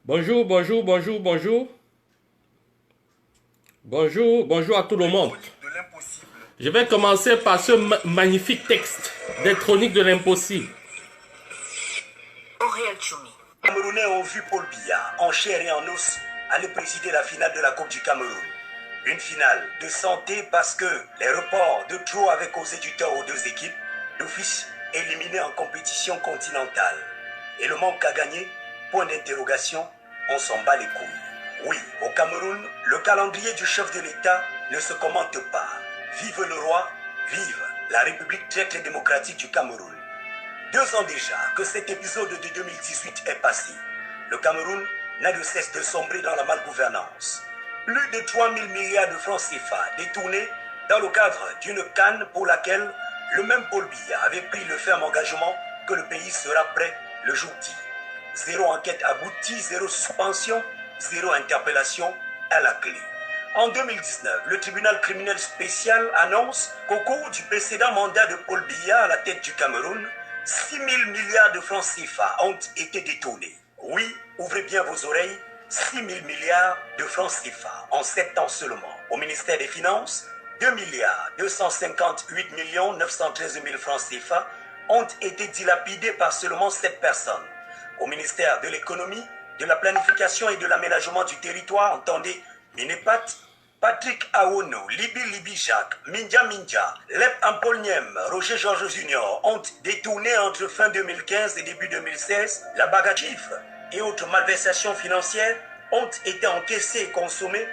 Bonjour, bonjour, bonjour, bonjour. Bonjour, bonjour à tout le monde. Je vais commencer par ce magnifique texte des chroniques de l'impossible. Aurel Choumi. Les Camerounais ont vu Paul Biya en chair et en os aller présider la finale de la Coupe du Cameroun. Une finale de santé parce que les reports de trop avaient causé du tort aux deux équipes, d'office éliminées en compétition continentale. Et le manque à gagner, point d'interrogation, on s'en bat les couilles. Oui, au Cameroun, le calendrier du chef de l'État ne se commente pas. Vive le roi, vive la République tchèque et démocratique du Cameroun. 2 ans déjà que cet épisode de 2018 est passé. Le Cameroun n'a de cesse de sombrer dans la malgouvernance. Plus de 3 000 milliards de francs CFA détournés dans le cadre d'une canne pour laquelle le même Paul Biya avait pris le ferme engagement que le pays sera prêt le jour dit. Zéro enquête aboutie, zéro suspension, zéro interpellation à la clé. En 2019, le tribunal criminel spécial annonce qu'au cours du précédent mandat de Paul Biya à la tête du Cameroun, 6 000 milliards de francs CFA ont été détournés. Oui, ouvrez bien vos oreilles, 6 000 milliards de francs CFA en 7 ans seulement. Au ministère des Finances, 2 milliards 258 millions 913 000 francs CFA ont été dilapidés par seulement 7 personnes. Au ministère de l'Économie, de la Planification et de l'Aménagement du Territoire, entendez Minepat, Patrick Awono, Libi Jacques, Minja Minja, Lep Ampolniem, Roger Georges Junior ont détourné entre fin 2015 et début 2016 la bague à chiffres et autres malversations financières ont été encaissées et consommées.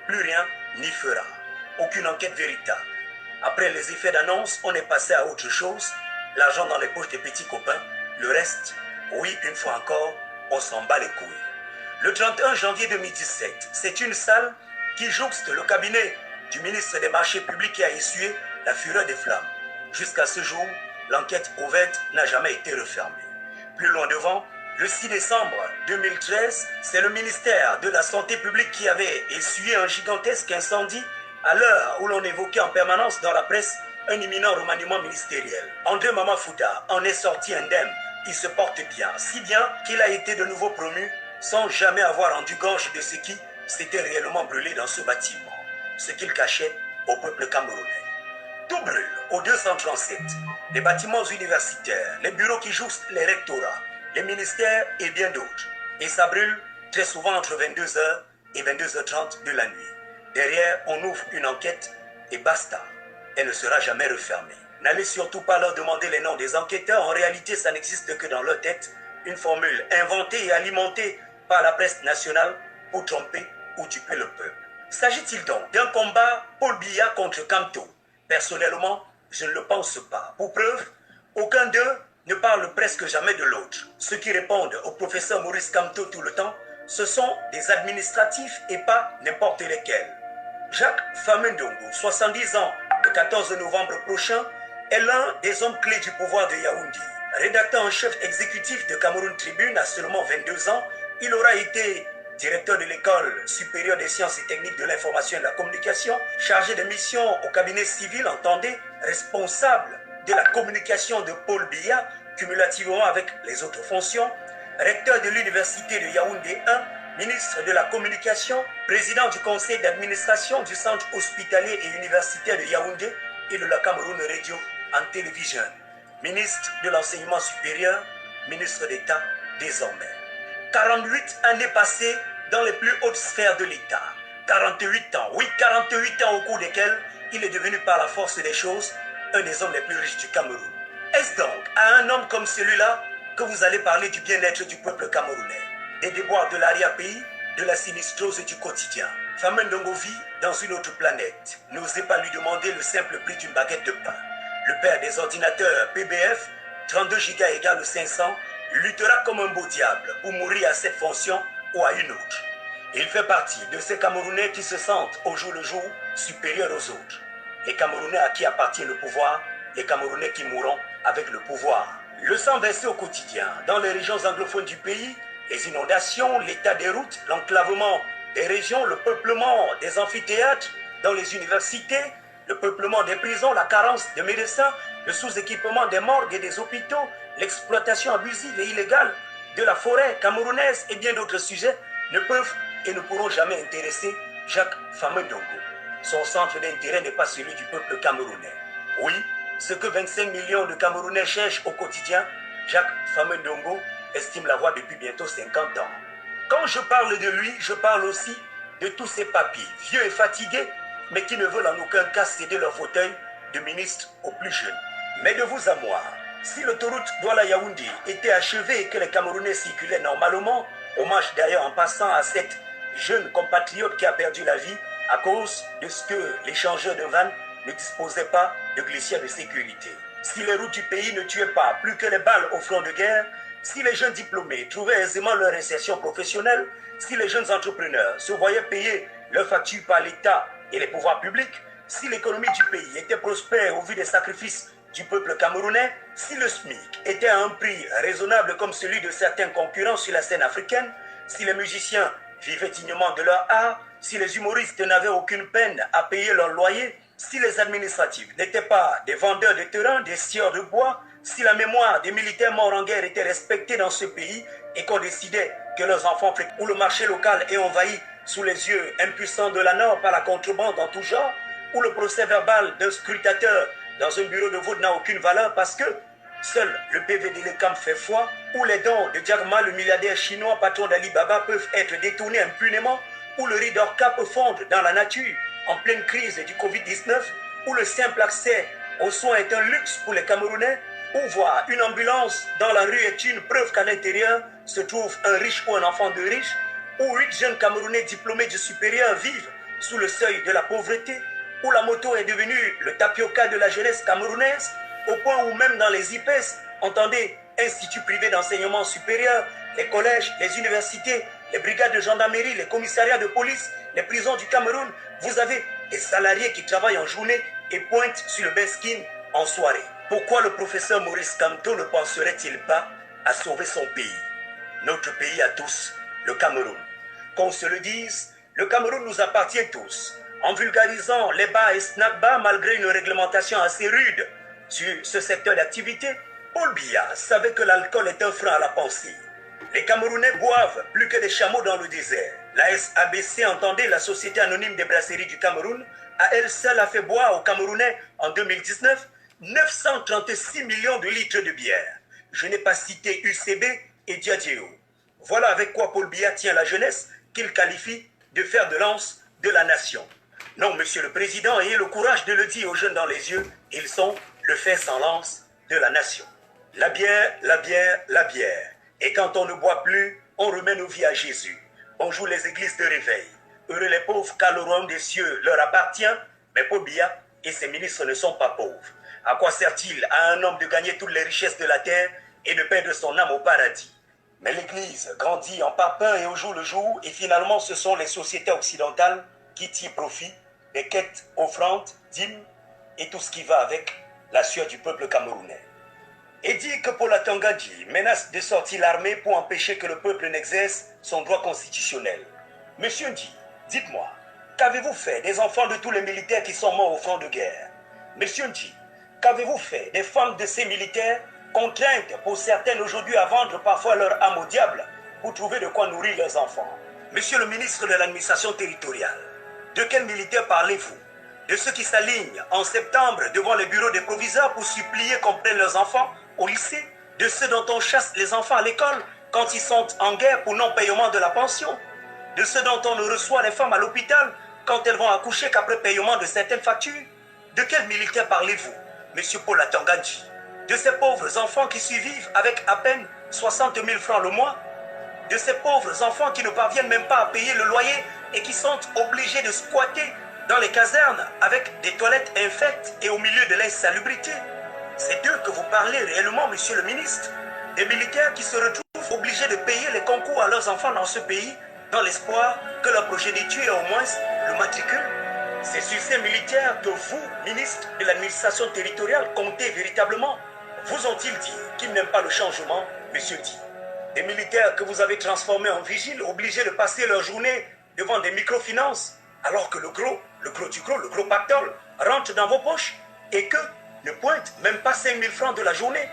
Plus rien n'y fera. Aucune enquête véritable. Après les effets d'annonce, on est passé à autre chose. L'argent dans les poches des petits copains. Le reste, oui, une fois encore, on s'en bat les couilles. Le 31 janvier 2017, c'est une salle qui jouxte le cabinet du ministre des Marchés publics qui a essuyé la fureur des flammes. Jusqu'à ce jour, l'enquête ouverte n'a jamais été refermée. Plus loin devant, le 6 décembre 2013, c'est le ministère de la Santé publique qui avait essuyé un gigantesque incendie à l'heure où l'on évoquait en permanence dans la presse un imminent remaniement ministériel. André Mamafouda en est sorti indemne. Il se porte bien, si bien qu'il a été de nouveau promu sans jamais avoir rendu gorge de ce qui s'était réellement brûlé dans ce bâtiment, ce qu'il cachait au peuple camerounais. Tout brûle au 237, les bâtiments universitaires, les bureaux qui jouxtent les rectorats, les ministères et bien d'autres. Et ça brûle très souvent entre 22h et 22h30 de la nuit. Derrière, on ouvre une enquête et basta. Elle ne sera jamais refermée. N'allez surtout pas leur demander les noms des enquêteurs. En réalité, ça n'existe que dans leur tête. Une formule inventée et alimentée par la presse nationale pour tromper ou duper le peuple. S'agit-il donc d'un combat Paul Biya contre Kamto? Personnellement, je ne le pense pas. Pour preuve, aucun d'eux ne parle presque jamais de l'autre. Ceux qui répondent au professeur Maurice Kamto tout le temps, ce sont des administratifs et pas n'importe lesquels. Jacques Famendongo, 70 ans, le 14 novembre prochain, est l'un des hommes clés du pouvoir de Yaoundé. Rédacteur en chef exécutif de Cameroun Tribune à seulement 22 ans, il aura été directeur de l'école supérieure des sciences et techniques de l'information et de la communication, chargé de mission au cabinet civil, entendez, responsable de la communication de Paul Biya, cumulativement avec les autres fonctions, recteur de l'université de Yaoundé 1, ministre de la communication, président du conseil d'administration du centre hospitalier et universitaire de Yaoundé et de la Cameroun Radio and Television, ministre de l'enseignement supérieur, ministre d'État désormais. 48 années passées dans les plus hautes sphères de l'État. 48 ans, oui, 48 ans au cours desquels il est devenu par la force des choses un des hommes les plus riches du Cameroun. Est-ce donc à un homme comme celui-là que vous allez parler du bien-être du peuple camerounais, des déboires de l'arrière-pays, de la sinistrose du quotidien? Famendongo vit dans une autre planète. N'osez pas lui demander le simple prix d'une baguette de pain. Le père des ordinateurs PBF, 32 Go égale 500, luttera comme un beau diable pour mourir à cette fonction ou à une autre. Il fait partie de ces Camerounais qui se sentent au jour le jour supérieurs aux autres. Les Camerounais à qui appartient le pouvoir, les Camerounais qui mourront avec le pouvoir. Le sang versé au quotidien dans les régions anglophones du pays, les inondations, l'état des routes, l'enclavement des régions, le peuplement des amphithéâtres dans les universités, le peuplement des prisons, la carence de médecins, le sous-équipement des morgues et des hôpitaux, l'exploitation abusive et illégale de la forêt camerounaise et bien d'autres sujets ne peuvent et ne pourront jamais intéresser Jacques Famendongo. Son centre d'intérêt n'est pas celui du peuple camerounais. Oui, ce que 25 millions de Camerounais cherchent au quotidien, Jacques Famendongo estime l'avoir depuis bientôt 50 ans. Quand je parle de lui, je parle aussi de tous ces papis, vieux et fatigués, mais qui ne veulent en aucun cas céder leur fauteuil de ministre aux plus jeunes. Mais de vous à moi, si l'autoroute Douala-Yaoundé était achevée et que les Camerounais circulaient normalement, hommage d'ailleurs en passant à cette jeune compatriote qui a perdu la vie à cause de ce que l'échangeur de vannes ne disposait pas de glissières de sécurité. Si les routes du pays ne tuaient pas plus que les balles au front de guerre, si les jeunes diplômés trouvaient aisément leur insertion professionnelle, si les jeunes entrepreneurs se voyaient payer leurs factures par l'État et les pouvoirs publics, si l'économie du pays était prospère au vu des sacrifices du peuple camerounais, si le SMIC était à un prix raisonnable comme celui de certains concurrents sur la scène africaine, si les musiciens vivaient dignement de leur art, si les humoristes n'avaient aucune peine à payer leur loyer, si les administratifs n'étaient pas des vendeurs de terrain, des scieurs de bois, si la mémoire des militaires morts en guerre était respectée dans ce pays et qu'on décidait que leurs enfants où le marché local est envahi sous les yeux impuissants de la Nord par la contrebande en tout genre, où le procès verbal d'un scrutateur dans un bureau de vote n'a aucune valeur parce que seul le PV de l'ECAM fait foi, où les dons de Jack Ma, le milliardaire chinois patron d'Alibaba, peuvent être détournés impunément, où le riz d'orca peut fondre dans la nature en pleine crise du Covid-19, où le simple accès aux soins est un luxe pour les Camerounais, où voir une ambulance dans la rue est une preuve qu'à l'intérieur se trouve un riche ou un enfant de riche, où 8 jeunes Camerounais diplômés du supérieur vivent sous le seuil de la pauvreté, où la moto est devenue le tapioca de la jeunesse camerounaise, au point où même dans les IPES, entendez, instituts privés d'enseignement supérieur, les collèges, les universités, les brigades de gendarmerie, les commissariats de police, les prisons du Cameroun, vous avez des salariés qui travaillent en journée et pointent sur le Beskin en soirée. Pourquoi le professeur Maurice Kamto ne penserait-il pas à sauver son pays, notre pays à tous, le Cameroun? Qu'on se le dise, le Cameroun nous appartient tous. En vulgarisant les bars et snack-bars malgré une réglementation assez rude sur ce secteur d'activité, Paul Biya savait que l'alcool est un frein à la pensée. Les Camerounais boivent plus que des chameaux dans le désert. La SABC, entendez, la Société anonyme des brasseries du Cameroun, à elle seule a fait boire aux Camerounais en 2019 936 millions de litres de bière. Je n'ai pas cité UCB et Diageo. Voilà avec quoi Paul Biya tient la jeunesse qu'il qualifie de fer de lance de la nation. Non, monsieur le président, ayez le courage de le dire aux jeunes dans les yeux, ils sont le fer sans lance de la nation. La bière, la bière, la bière. Et quand on ne boit plus, on remet nos vies à Jésus. On joue les églises de réveil. Heureux les pauvres, car le royaume des cieux leur appartient. Mais Paul Biya et ses ministres ne sont pas pauvres. À quoi sert-il à un homme de gagner toutes les richesses de la terre et de perdre son âme au paradis? Mais l'Église grandit en parpaing et au jour le jour, et finalement ce sont les sociétés occidentales qui tirent profit des quêtes, offrandes, dîmes et tout ce qui va avec la sueur du peuple camerounais. Et dit que Paul Atangandji menace de sortir l'armée pour empêcher que le peuple n'exerce son droit constitutionnel. Monsieur Ndi, dites-moi, qu'avez-vous fait des enfants de tous les militaires qui sont morts au front de guerre? Monsieur Ndi, qu'avez-vous fait des femmes de ces militaires contraintes pour certaines aujourd'hui à vendre parfois leur âme au diable pour trouver de quoi nourrir leurs enfants? Monsieur le ministre de l'administration territoriale, de quels militaires parlez-vous? De ceux qui s'alignent en septembre devant les bureaux des proviseurs pour supplier qu'on prenne leurs enfants au lycée? De ceux dont on chasse les enfants à l'école quand ils sont en guerre pour non-paiement de la pension? De ceux dont on ne reçoit les femmes à l'hôpital quand elles vont accoucher qu'après paiement de certaines factures? De quels militaires parlez-vous, monsieur Paul Atangandji? De ces pauvres enfants qui survivent avec à peine 60 000 francs le mois? De ces pauvres enfants qui ne parviennent même pas à payer le loyer et qui sont obligés de squatter dans les casernes avec des toilettes infectes et au milieu de l'insalubrité? C'est d'eux que vous parlez réellement, monsieur le ministre? Des militaires qui se retrouvent obligés de payer les concours à leurs enfants dans ce pays dans l'espoir que leur progéniture ait au moins le matricule? C'est sur ces militaires que vous, ministre de l'administration territoriale, comptez véritablement? Vous ont-ils dit qu'ils n'aiment pas le changement, monsieur Di? Des militaires que vous avez transformés en vigiles, obligés de passer leur journée devant des microfinances, alors que le gros du gros, le gros pactole, rentre dans vos poches et que ne pointe même pas 5 000 francs de la journée.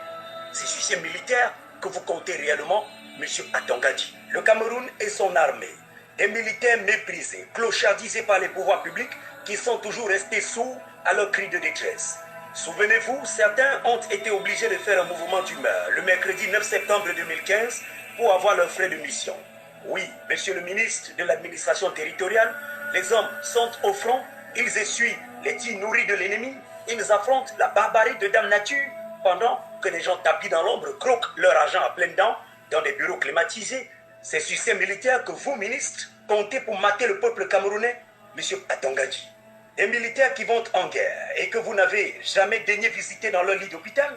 C'est sur ces militaires que vous comptez réellement M. Atangadji. Le Cameroun et son armée, des militaires méprisés, clochardisés par les pouvoirs publics qui sont toujours restés sourds à leurs cris de détresse. Souvenez-vous, certains ont été obligés de faire un mouvement d'humeur le mercredi 9 septembre 2015 pour avoir leurs frais de mission. Oui, monsieur le ministre de l'administration territoriale, les hommes sont au front, ils essuient les tirs nourris de l'ennemi, ils affrontent la barbarie de Dame Nature, pendant que les gens tapis dans l'ombre croquent leur argent à pleines dents dans des bureaux climatisés. C'est sur ces militaires que vous, ministres, comptez pour mater le peuple camerounais, monsieur Atangadji. Des militaires qui vont en guerre et que vous n'avez jamais daigné visiter dans leur lit d'hôpital.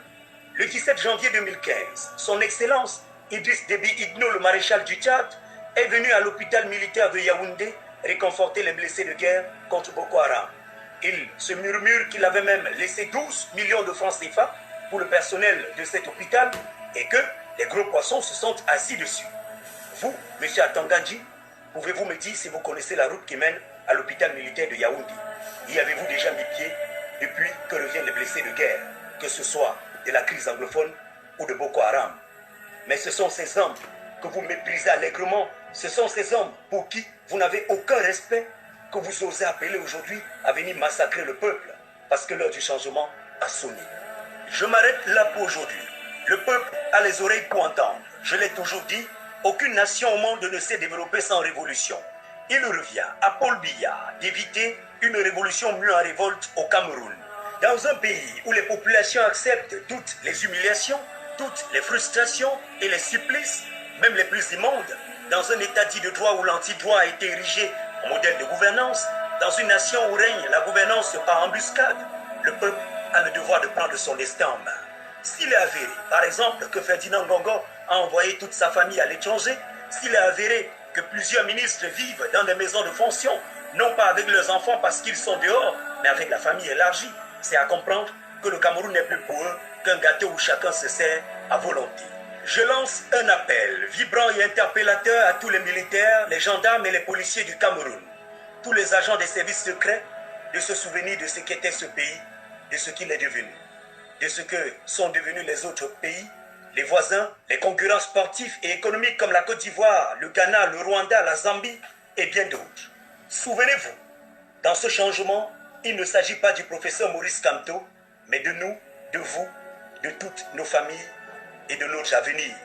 Le 17 janvier 2015, son Excellence Idriss Déby Itno, le maréchal du Tchad, est venu à l'hôpital militaire de Yaoundé réconforter les blessés de guerre contre Boko Haram. Il se murmure qu'il avait même laissé 12 millions de francs CFA pour le personnel de cet hôpital et que les gros poissons se sont assis dessus. Vous, M. Atangadji, pouvez-vous me dire si vous connaissez la route qui mène à l'hôpital militaire de Yaoundé? Y avez-vous déjà mis pied depuis que reviennent les blessés de guerre, que ce soit de la crise anglophone ou de Boko Haram? Mais ce sont ces hommes que vous méprisez allègrement, ce sont ces hommes pour qui vous n'avez aucun respect, que vous osez appeler aujourd'hui à venir massacrer le peuple, parce que l'heure du changement a sonné. Je m'arrête là pour aujourd'hui. Le peuple a les oreilles pour entendre. Je l'ai toujours dit, aucune nation au monde ne s'est développée sans révolution. Il revient à Paul Biya d'éviter une révolution mue en révolte au Cameroun. Dans un pays où les populations acceptent toutes les humiliations, toutes les frustrations et les supplices, même les plus immondes, dans un état dit de droit où l'antidroit a été érigé en modèle de gouvernance, dans une nation où règne la gouvernance par embuscade, le peuple a le devoir de prendre son destin en main. S'il est avéré, par exemple, que Ferdinand Ngongo a envoyé toute sa famille à l'étranger, s'il est avéré que plusieurs ministres vivent dans des maisons de fonction, non pas avec leurs enfants parce qu'ils sont dehors, mais avec la famille élargie, c'est à comprendre que le Cameroun n'est plus pour eux qu'un gâteau où chacun se sert à volonté. Je lance un appel vibrant et interpellateur à tous les militaires, les gendarmes et les policiers du Cameroun, tous les agents des services secrets, de se souvenir de ce qu'était ce pays, de ce qu'il est devenu, de ce que sont devenus les autres pays, les voisins, les concurrents sportifs et économiques comme la Côte d'Ivoire, le Ghana, le Rwanda, la Zambie et bien d'autres. Souvenez-vous, dans ce changement, il ne s'agit pas du professeur Maurice Kamto, mais de nous, de vous, de toutes nos familles et de notre avenir.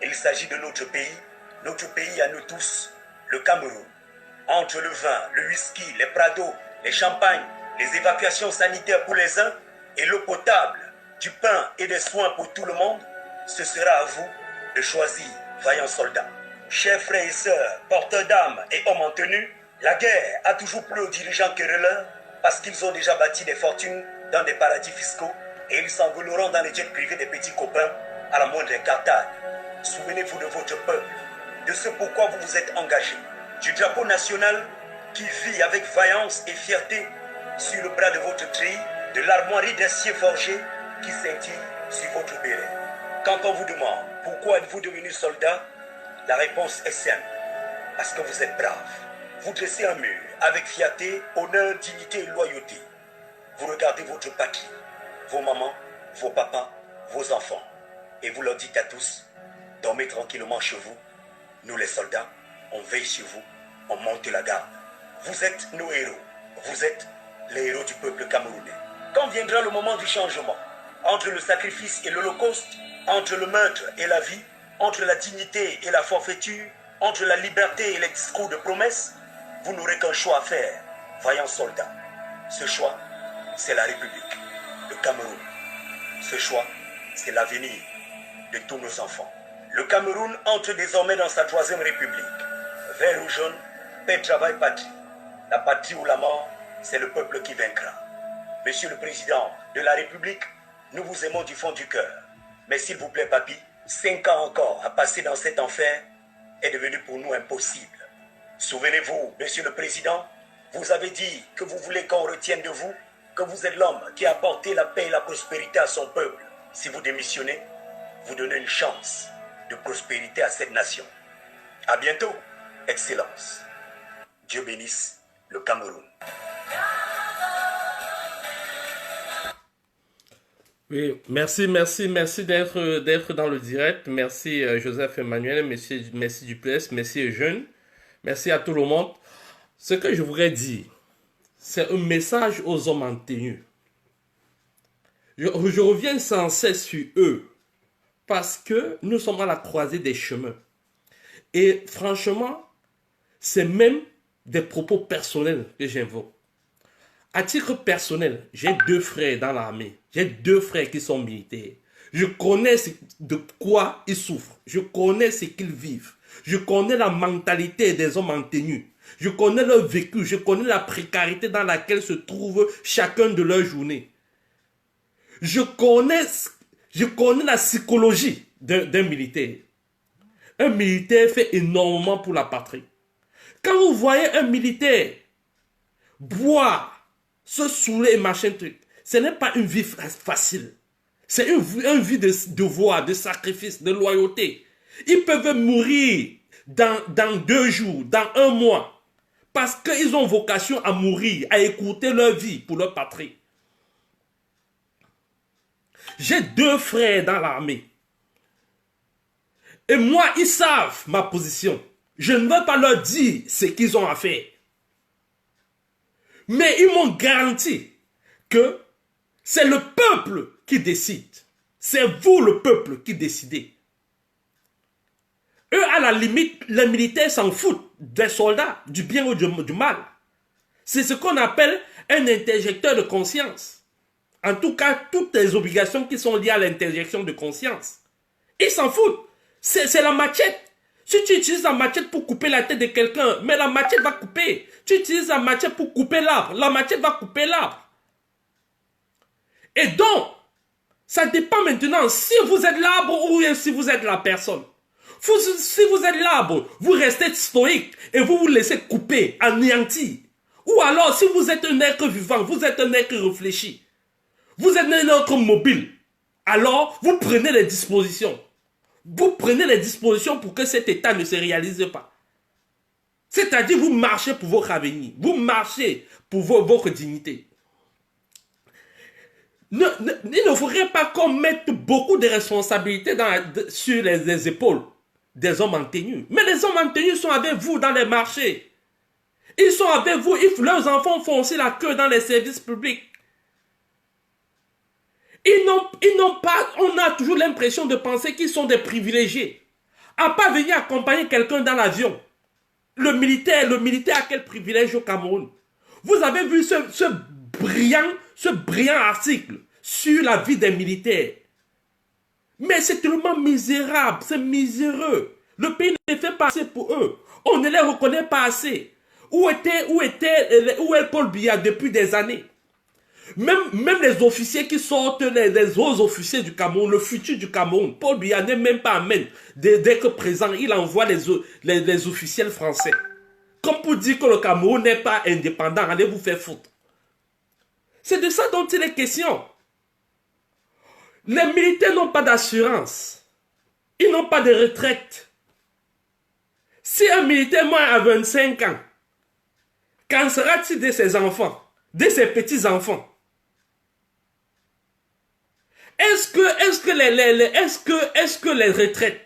Il s'agit de notre pays à nous tous, le Cameroun. Entre le vin, le whisky, les prados, les champagnes, les évacuations sanitaires pour les uns et l'eau potable, du pain et des soins pour tout le monde, ce sera à vous de choisir, vaillants soldats. Chers frères et sœurs, porteurs d'âmes et hommes en tenue, la guerre a toujours plu aux dirigeants querelleurs parce qu'ils ont déjà bâti des fortunes dans des paradis fiscaux et ils s'envoleront dans les jets privés des petits copains à la moindre incartade. Souvenez-vous de votre peuple, de ce pourquoi vous vous êtes engagés, du drapeau national qui vit avec vaillance et fierté sur le bras de votre treillis, de l'armoirie d'acier forgé qui scintille sur votre béret. Quand on vous demande pourquoi êtes-vous devenu soldat, la réponse est simple, parce que vous êtes brave. Vous dressez un mur avec fierté, honneur, dignité et loyauté. Vous regardez votre patrie, vos mamans, vos papas, vos enfants, et vous leur dites à tous, dormez tranquillement chez vous. Nous les soldats, on veille sur vous, on monte la garde. Vous êtes nos héros, vous êtes les héros du peuple camerounais. Quand viendra le moment du changement, entre le sacrifice et l'holocauste, entre le meurtre et la vie, entre la dignité et la forfaiture, entre la liberté et les discours de promesses, vous n'aurez qu'un choix à faire, vaillants soldats. Ce choix, c'est la République, le Cameroun. Ce choix, c'est l'avenir de tous nos enfants. Le Cameroun entre désormais dans sa 3e République. Vert ou jaune, paix, travail, patrie. La patrie ou la mort, c'est le peuple qui vaincra. Monsieur le Président de la République, nous vous aimons du fond du cœur. Mais s'il vous plaît, papy, 5 ans encore à passer dans cet enfer est devenu pour nous impossible. Souvenez-vous, Monsieur le Président, vous avez dit que vous voulez qu'on retienne de vous que vous êtes l'homme qui a apporté la paix et la prospérité à son peuple. Si vous démissionnez, vous donnez une chance de prospérité à cette nation. À bientôt, Excellence. Dieu bénisse le Cameroun. Oui, merci d'être dans le direct. Merci Joseph Emmanuel, merci Duplessis, merci Eugène, merci à tout le monde. Ce que je voudrais dire, c'est un message aux hommes en tenue. Je reviens sans cesse sur eux parce que nous sommes à la croisée des chemins. Et franchement, c'est même des propos personnels que j'invoque. À titre personnel, j'ai deux frères dans l'armée. J'ai deux frères qui sont militaires. Je connais de quoi ils souffrent. Je connais ce qu'ils vivent. Je connais la mentalité des hommes en tenue. Je connais leur vécu. Je connais la précarité dans laquelle se trouve chacun de leurs journées. Je connais la psychologie d'un militaire. Un militaire fait énormément pour la patrie. Quand vous voyez un militaire boire, se saouler et machin truc, ce n'est pas une vie facile. C'est une vie de devoir, de sacrifice, de loyauté. Ils peuvent mourir dans 2 jours, dans 1 mois, parce qu'ils ont vocation à mourir, à écouter leur vie pour leur patrie. J'ai 2 frères dans l'armée. Et moi, ils savent ma position. Je ne veux pas leur dire ce qu'ils ont à faire. Mais ils m'ont garanti que c'est le peuple qui décide. C'est vous, le peuple, qui décidez. Eux, à la limite, les militaires s'en foutent des soldats, du bien ou du mal. C'est ce qu'on appelle un interjecteur de conscience. En tout cas, toutes les obligations qui sont liées à l'interjection de conscience. Ils s'en foutent. C'est la machette. Si tu utilises la machette pour couper la tête de quelqu'un, mais la machette va couper. Tu utilises la machette pour couper l'arbre, la machette va couper l'arbre. Et donc, ça dépend maintenant si vous êtes l'arbre ou si vous êtes la personne. Si vous êtes l'arbre, vous restez stoïque et vous vous laissez couper, anéantir. Ou alors, si vous êtes un être vivant, vous êtes un être réfléchi, vous êtes un être mobile, alors vous prenez les dispositions. Vous prenez les dispositions pour que cet état ne se réalise pas. C'est-à-dire, vous marchez pour votre avenir. Vous marchez pour votre dignité. Il ne faudrait pas qu'on mette beaucoup de responsabilités sur les épaules des hommes en tenue. Mais les hommes en tenue sont avec vous dans les marchés. Ils sont avec vous. Leurs enfants font aussi la queue dans les services publics. Ils n'ont pas, on a toujours l'impression de penser qu'ils sont des privilégiés. À pas venir accompagner quelqu'un dans l'avion. Le militaire a quel privilège au Cameroun? Vous avez vu ce brillant article sur la vie des militaires. Mais c'est tellement misérable, c'est miséreux. Le pays ne fait pas assez pour eux. On ne les reconnaît pas assez. Où est Paul Biya depuis des années? Même les officiers qui sortent, les hauts officiers du Cameroun, le futur du Cameroun, Paul Biya n'est même pas amène. Dès que présent, il envoie les officiels français. Comme pour dire que le Cameroun n'est pas indépendant, allez vous faire foutre. C'est de ça dont il est question. Les militaires n'ont pas d'assurance. Ils n'ont pas de retraite. Si un militaire meurt à 25 ans, qu'en sera-t-il de ses enfants, de ses petits-enfants? Est-ce que les retraites,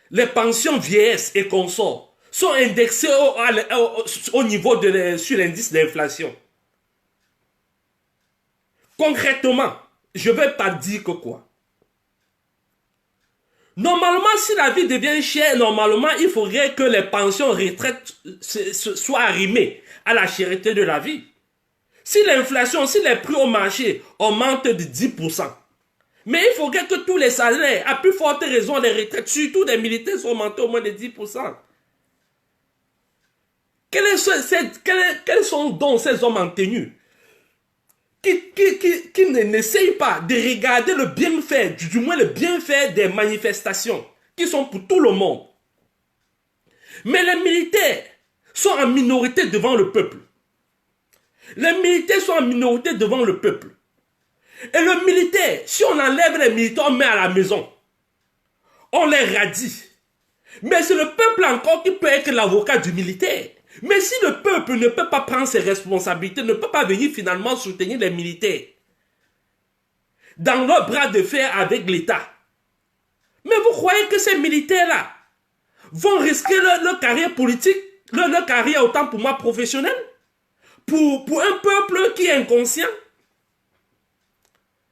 les pensions vieillesse et consorts sont indexées au niveau sur l'indice d'inflation? Concrètement, je ne vais pas dire que quoi. Normalement, si la vie devient chère, normalement, il faudrait que les pensions retraites soient arrimées à la cherté de la vie. Si l'inflation, si les prix au marché augmentent de 10%, mais il faudrait que tous les salaires, à plus forte raison les retraites, surtout des militaires, soient augmentés au moins de 10%. Quels sont donc ces hommes en tenue qui n'essayent pas de regarder le bienfait, du moins le bienfait des manifestations, qui sont pour tout le monde? Mais les militaires sont en minorité devant le peuple. Les militaires sont en minorité devant le peuple. Et le militaire, si on enlève les militaires, on met à la maison. On les radie. Mais c'est le peuple encore qui peut être l'avocat du militaire. Mais si le peuple ne peut pas prendre ses responsabilités, ne peut pas venir finalement soutenir les militaires, dans leur bras de fer avec l'État. Mais vous croyez que ces militaires-là vont risquer leur carrière politique, leur carrière autant pour moi professionnelle, pour un peuple qui est inconscient?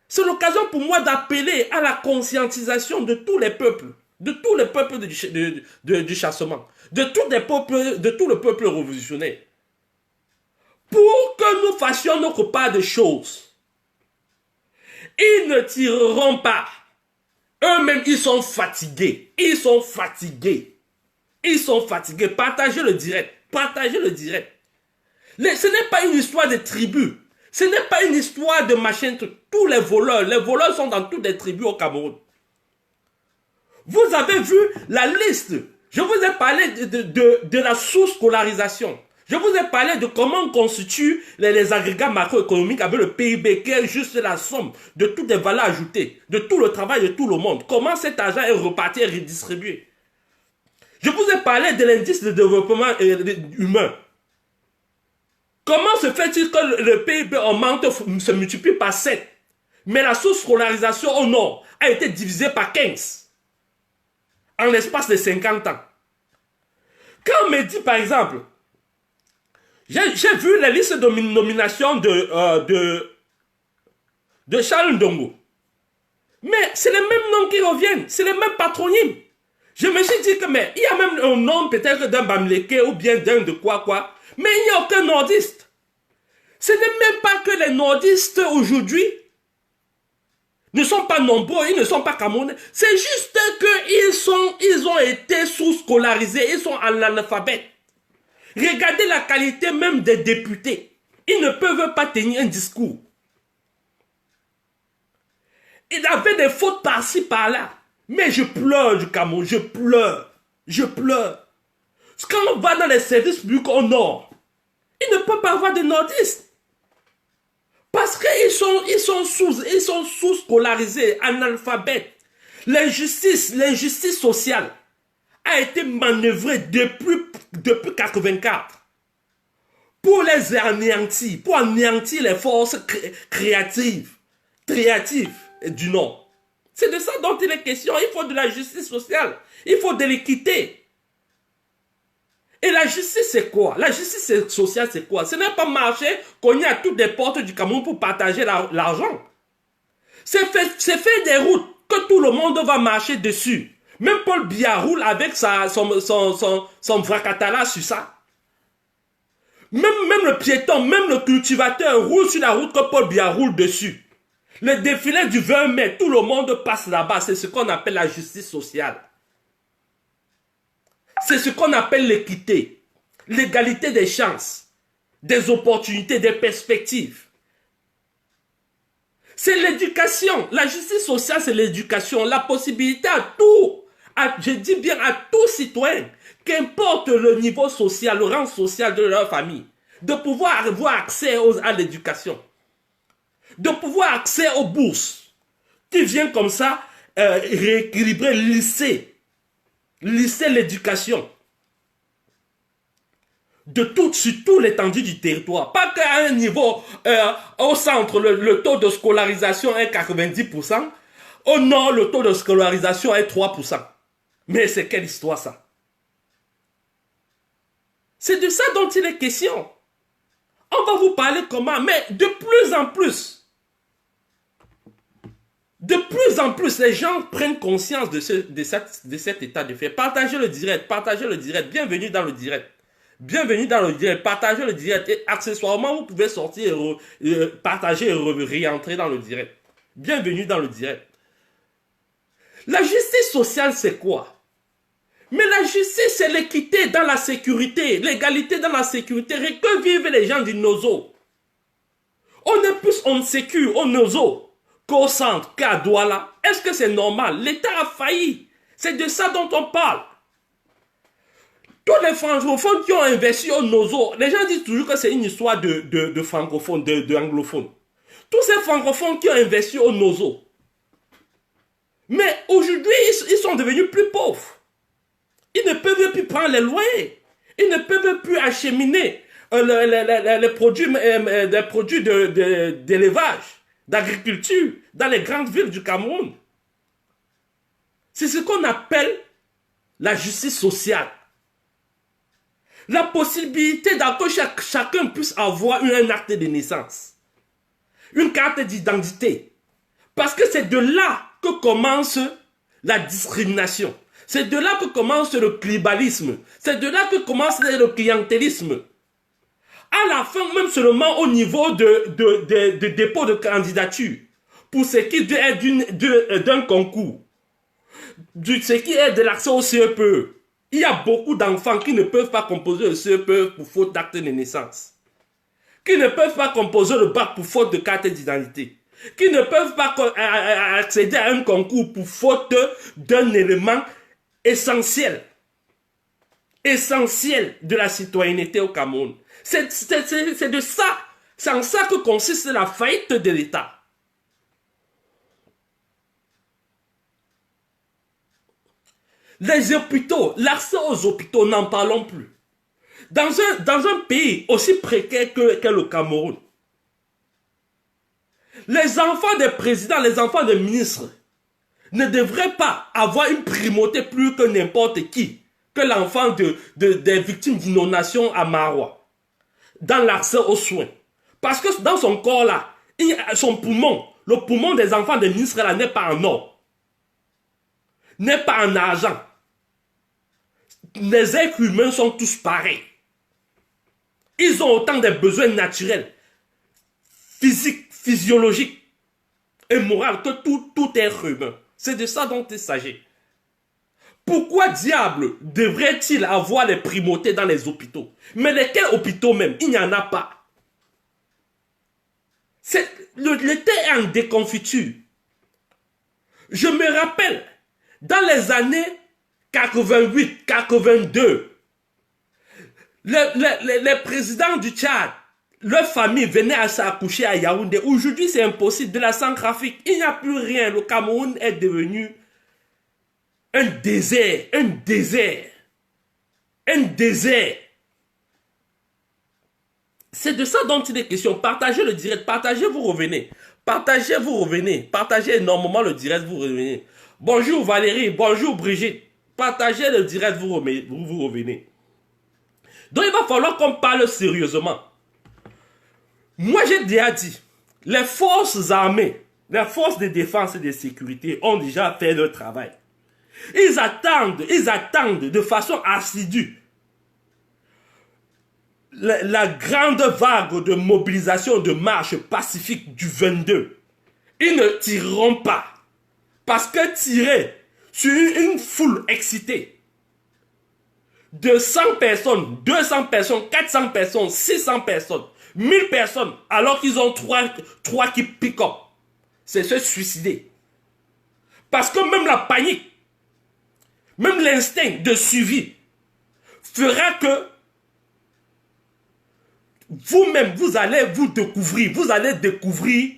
C'est l'occasion pour moi d'appeler à la conscientisation de tous les peuples du chassement, de tout le peuple révolutionnaire, pour que nous fassions notre part de choses. Ils ne tireront pas. Eux-mêmes, ils sont fatigués. Ils sont fatigués. Ils sont fatigués. Partagez le direct. Partagez le direct. Ce n'est pas une histoire de tribus. Ce n'est pas une histoire de machin. Tous les voleurs sont dans toutes les tribus au Cameroun. Vous avez vu la liste. Je vous ai parlé de la sous-scolarisation. Je vous ai parlé de comment on constitue les agrégats macroéconomiques avec le PIB, qui est juste la somme de toutes les valeurs ajoutées, de tout le travail de tout le monde. Comment cet argent est reparti et redistribué. Je vous ai parlé de l'indice de développement humain. Comment se fait-il que le PIB augmente, se multiplie par 7, mais la sous-scolarisation au nord a été divisée par 15 en l'espace de 50 ans? Quand on me dit par exemple, j'ai vu la liste de nomination de Charles Ndongo. Mais c'est les mêmes noms qui reviennent. C'est les mêmes patronymes. Je me suis dit que, mais il y a même un nom peut-être d'un Bamileke ou bien d'un de quoi. Mais il n'y a aucun nordiste. Ce n'est même pas que les nordistes aujourd'hui ne sont pas nombreux, ils ne sont pas camerounais. C'est juste qu'ils ont été sous-scolarisés, ils sont analphabètes. Regardez la qualité même des députés. Ils ne peuvent pas tenir un discours. Ils avaient des fautes par-ci, par-là. Mais je pleure du Cameroun, je pleure. Je pleure. Quand on va dans les services publics au nord, ils ne peuvent pas avoir de nordistes. Parce qu'ils sont sous-scolarisés, analphabètes. L'injustice sociale a été manœuvrée depuis 1984 pour les anéantir, pour anéantir les forces créatives du Nord. C'est de ça dont il est question. Il faut de la justice sociale, il faut de l'équité. Et la justice, c'est quoi? La justice sociale, c'est quoi? Ce n'est pas marcher, cogner à toutes les portes du Cameroun pour partager l'argent. C'est faire des routes que tout le monde va marcher dessus. Même Paul Biya roule avec son vracatala sur ça. Même le piéton, même le cultivateur roule sur la route que Paul Biya roule dessus. Le défilé du 20 mai, tout le monde passe là-bas. C'est ce qu'on appelle la justice sociale. C'est ce qu'on appelle l'équité, l'égalité des chances, des opportunités, des perspectives. C'est l'éducation. La justice sociale, c'est l'éducation. La possibilité à tout, je dis bien à tout citoyen, qu'importe le niveau social, le rang social de leur famille, de pouvoir avoir accès à l'éducation, de pouvoir accès aux bourses. Tu viens comme ça rééquilibrer, lisser l'éducation sur tout l'étendue du territoire. Pas qu'à un niveau, au centre, le taux de scolarisation est 90%, au nord, le taux de scolarisation est 3%. Mais c'est quelle histoire ça? C'est de ça dont il est question. On va vous parler comment, mais de plus en plus, les gens prennent conscience de cet état de fait. Partagez le direct. Bienvenue dans le direct. Partagez le direct. Et accessoirement, vous pouvez sortir, partager et réentrer dans le direct. Bienvenue dans le direct. La justice sociale, c'est quoi? Mais la justice, c'est l'équité dans la sécurité, l'égalité dans la sécurité. Que vivent les gens du Nozo? On est plus en sécu au Nozo qu'au centre, qu'à Douala. Est-ce que c'est normal? L'État a failli. C'est de ça dont on parle. Tous les francophones qui ont investi au Nozo, les gens disent toujours que c'est une histoire de francophones, d'anglophones. Tous ces francophones qui ont investi au Nozo. Mais aujourd'hui, ils sont devenus plus pauvres. Ils ne peuvent plus prendre les loyers. Ils ne peuvent plus acheminer les produits d'élevage d'agriculture dans les grandes villes du Cameroun. C'est ce qu'on appelle la justice sociale. La possibilité que chacun puisse avoir un acte de naissance, une carte d'identité. Parce que c'est de là que commence la discrimination. C'est de là que commence le clientélisme. C'est de là que commence le clientélisme. À la fin, même seulement au niveau de dépôt de candidature, pour ce qui est d'un concours, ce qui est de l'accès au CEPE, il y a beaucoup d'enfants qui ne peuvent pas composer le CEPE pour faute d'acte de naissance, qui ne peuvent pas composer le bac pour faute de carte d'identité, qui ne peuvent pas accéder à un concours pour faute d'un élément essentiel de la citoyenneté au Cameroun. C'est de ça, c'est en ça que consiste la faillite de l'État. Les hôpitaux, l'accès aux hôpitaux, n'en parlons plus. Dans un pays aussi précaire que le Cameroun, les enfants des présidents, les enfants des ministres ne devraient pas avoir une primauté plus que n'importe qui, que l'enfant des victimes d'inondation à Maroua, dans l'accès aux soins. Parce que dans son corps là, son poumon, le poumon des enfants des ministres là n'est pas en or, n'est pas en argent. Les êtres humains sont tous pareils. Ils ont autant de besoins naturels, physiques, physiologiques et moraux que tout être humain. C'est de ça dont il s'agit. Pourquoi diable devrait-il avoir les primautés dans les hôpitaux? Mais lesquels hôpitaux même? Il n'y en a pas. L'État est en déconfiture. Je me rappelle, dans les années 88, 82, les présidents du Tchad, leur famille venait à s'accoucher à Yaoundé. Aujourd'hui, c'est impossible. De la Centrafrique, il n'y a plus rien. Le Cameroun est devenu un désert, un désert, un désert. C'est de ça dont il est question. Partagez le direct, partagez, vous revenez. Partagez, vous revenez. Partagez énormément le direct, vous revenez. Bonjour Valérie, bonjour Brigitte. Partagez le direct, vous revenez. Donc il va falloir qu'on parle sérieusement. Moi j'ai déjà dit, les forces armées, les forces de défense et de sécurité ont déjà fait leur travail. Ils attendent de façon assidue la grande vague de mobilisation de marche pacifique du 22. Ils ne tireront pas. Parce que tirer sur une foule excitée de 100 personnes, 200 personnes, 400 personnes, 600 personnes, 1000 personnes, alors qu'ils ont trois qui pick up, c'est se suicider. Parce que même la panique, même l'instinct de suivi fera que vous-même, vous allez découvrir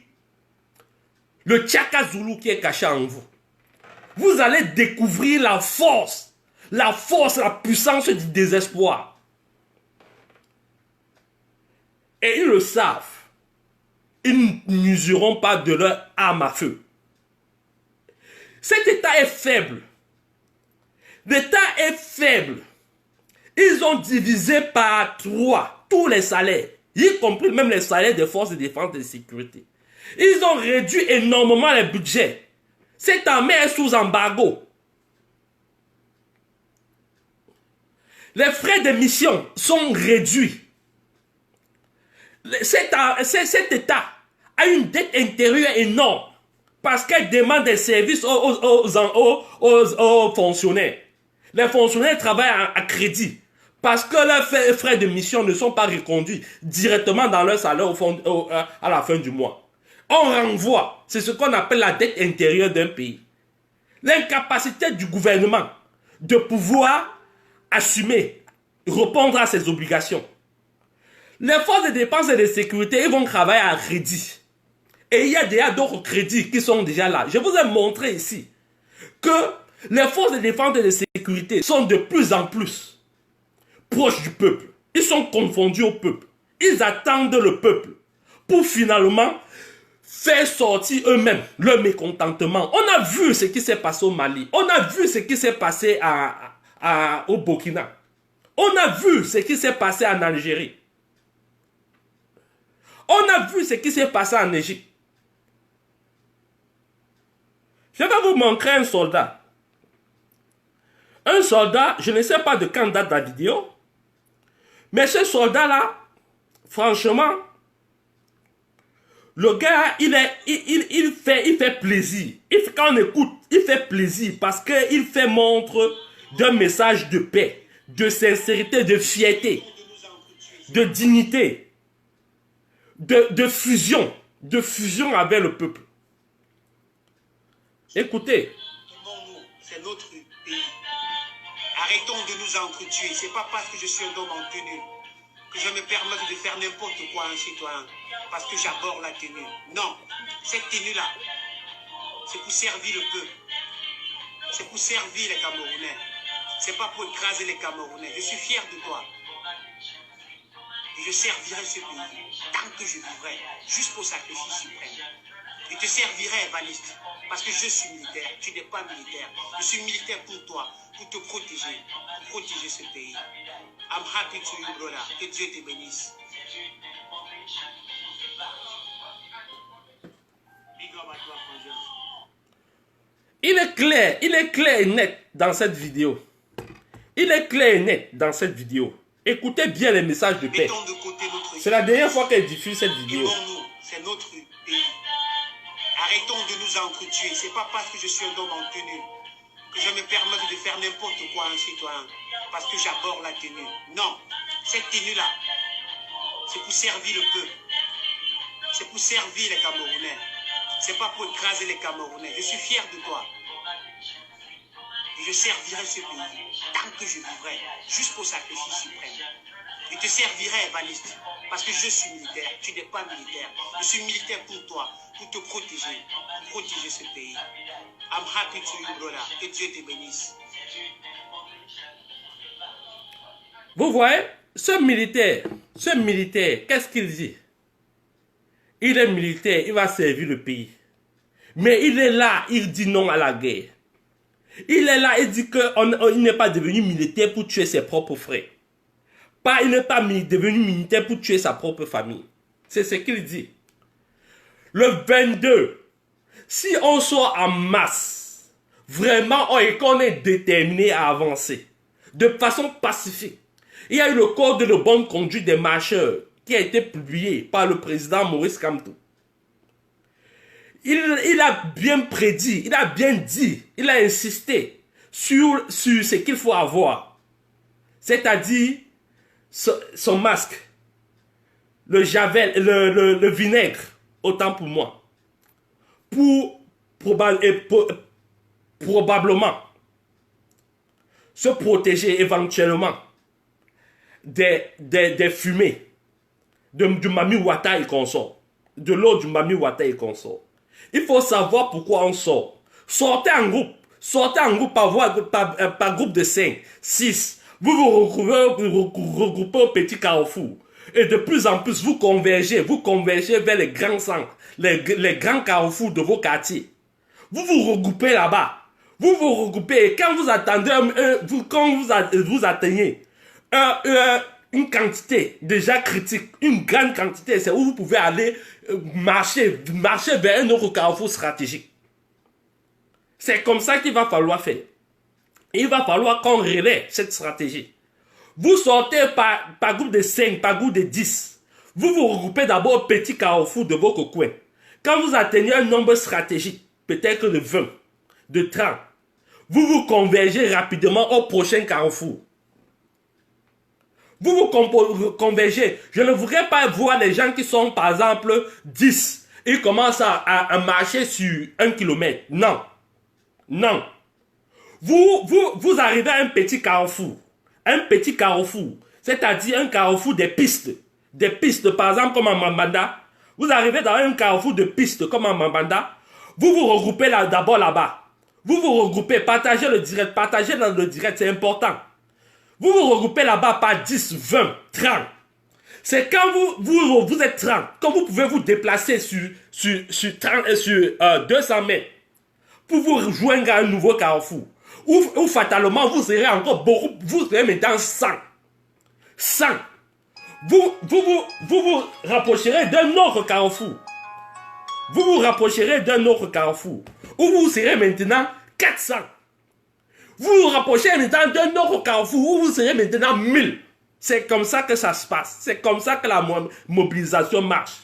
le Tchaka Zoulou qui est caché en vous. Vous allez découvrir la force, la puissance du désespoir. Et ils le savent. Ils n'useront pas de leur arme à feu. Cet État est faible. L'État est faible. Ils ont divisé par 3 tous les salaires, y compris même les salaires des forces de défense et de sécurité. Ils ont réduit énormément les budgets. Cette armée est sous embargo. Les frais de mission sont réduits. Cet État a une dette intérieure énorme parce qu'elle demande des services aux fonctionnaires. Les fonctionnaires travaillent à crédit parce que leurs frais de mission ne sont pas reconduits directement dans leur salaire à la fin du mois. On renvoie, c'est ce qu'on appelle la dette intérieure d'un pays. L'incapacité du gouvernement de pouvoir assumer, répondre à ses obligations. Les forces de défense et de sécurité, ils vont travailler à crédit. Et il y a déjà d'autres crédits qui sont déjà là. Je vous ai montré ici que les forces de défense et de sécurité sont de plus en plus proches du peuple. Ils sont confondus au peuple. Ils attendent le peuple pour finalement faire sortir eux-mêmes leur mécontentement. On a vu ce qui s'est passé au Mali. On a vu ce qui s'est passé au Burkina. On a vu ce qui s'est passé en Algérie. On a vu ce qui s'est passé en Égypte. Je vais vous montrer un soldat. Un soldat, je ne sais pas de quand date la vidéo, mais ce soldat-là, franchement, le gars, il fait plaisir. Quand on écoute, il fait plaisir parce qu'il fait montre d'un message de paix, de sincérité, de fierté, de dignité, de fusion avec le peuple. Écoutez. C'est notre pays. Arrêtons de nous entretuer. C'est pas parce que je suis un homme en tenue que je me permets de faire n'importe quoi à un citoyen parce que j'aborde la tenue. Non, cette tenue-là, c'est pour servir le peuple. C'est pour servir les Camerounais. C'est pas pour écraser les Camerounais. Je suis fier de toi. Et je servirai ce pays tant que je vivrai, jusqu'au sacrifice suprême. Je te servirai, Evaniste, parce que je suis militaire. Tu n'es pas militaire. Je suis militaire pour toi, pour te protéger, pour protéger ce pays. I'm happy to you, brother. Que Dieu te bénisse. Il est clair et net dans cette vidéo. Il est clair et net dans cette vidéo. Écoutez bien les messages de paix. C'est la dernière fois qu'elle diffuse cette vidéo. C'est notre pays. Arrêtons de nous entretuer. C'est pas parce que je suis un homme en tenue que je me permets de faire n'importe quoi à un citoyen parce que j'aborde la tenue. Non, cette tenue-là, c'est pour servir le peuple. C'est pour servir les Camerounais. C'est pas pour écraser les Camerounais. Je suis fier de toi. Et je servirai ce pays tant que je vivrai, jusqu'au sacrifice suprême. Je te servirai, Evaniste, parce que je suis militaire. Tu n'es pas militaire. Je suis militaire pour toi, pour te protéger, pour protéger ce pays. I'm happy to you, brother. Que Dieu te bénisse. Vous voyez, ce militaire, qu'est-ce qu'il dit? Il est militaire, il va servir le pays. Mais il est là, il dit non à la guerre. Il est là, il dit qu'il n'est pas devenu militaire pour tuer ses propres frères. Il n'est pas devenu militaire pour tuer sa propre famille. C'est ce qu'il dit. Le 22, si on sort en masse, vraiment, et qu'on est déterminé à avancer, de façon pacifique. Il y a eu le code de bonne conduite des marcheurs qui a été publié par le président Maurice Kamto. Il a bien prédit, il a bien dit, il a insisté sur ce qu'il faut avoir. C'est-à-dire son masque, le javel, le vinaigre, autant pour moi. Probablement se protéger éventuellement des fumées du Mami Wata et consort, de l'eau du Mami Wata et consort. Il faut savoir pourquoi on sort. Sortez en groupe par groupe de 5, 6. Vous vous regroupez au petit carrefour. Et de plus en plus, vous convergez vers les grands centres, les grands carrefours de vos quartiers. Vous vous regroupez là-bas. Vous vous regroupez et quand vous attendez, vous atteignez une quantité déjà critique, une grande quantité, c'est où vous pouvez aller marcher vers un autre carrefour stratégique. C'est comme ça qu'il va falloir faire. Il va falloir qu'on relaie cette stratégie. Vous sortez par groupe de 5, par groupe de 10. Vous vous regroupez d'abord au petit carrefour de votre coin. Quand vous atteignez un nombre stratégique, peut-être de 20, de 30, vous vous convergez rapidement au prochain carrefour. Vous convergez. Je ne voudrais pas voir les gens qui sont, par exemple, 10. Ils commencent à marcher sur 1 kilomètre. Non. Non. Vous arrivez à un petit carrefour. Un petit carrefour. C'est-à-dire un carrefour des pistes. Des pistes, par exemple, comme en Mambanda. Vous arrivez dans un carrefour de pistes, comme en Mambanda. Vous vous regroupez d'abord là-bas. Vous vous regroupez, partagez le direct. Partagez dans le direct, c'est important. Vous vous regroupez là-bas par 10, 20, 30. C'est quand vous êtes 30, quand vous pouvez vous déplacer sur 200 mètres pour vous joindre à un nouveau carrefour. Ou fatalement, vous serez encore beaucoup, vous serez maintenant 100. 100. Vous rapprocherez d'un autre carrefour. Vous vous rapprocherez d'un autre carrefour. Où vous serez maintenant 400. Vous vous rapprochez maintenant d'un autre carrefour où vous serez maintenant 1000. C'est comme ça que ça se passe. C'est comme ça que la mobilisation marche.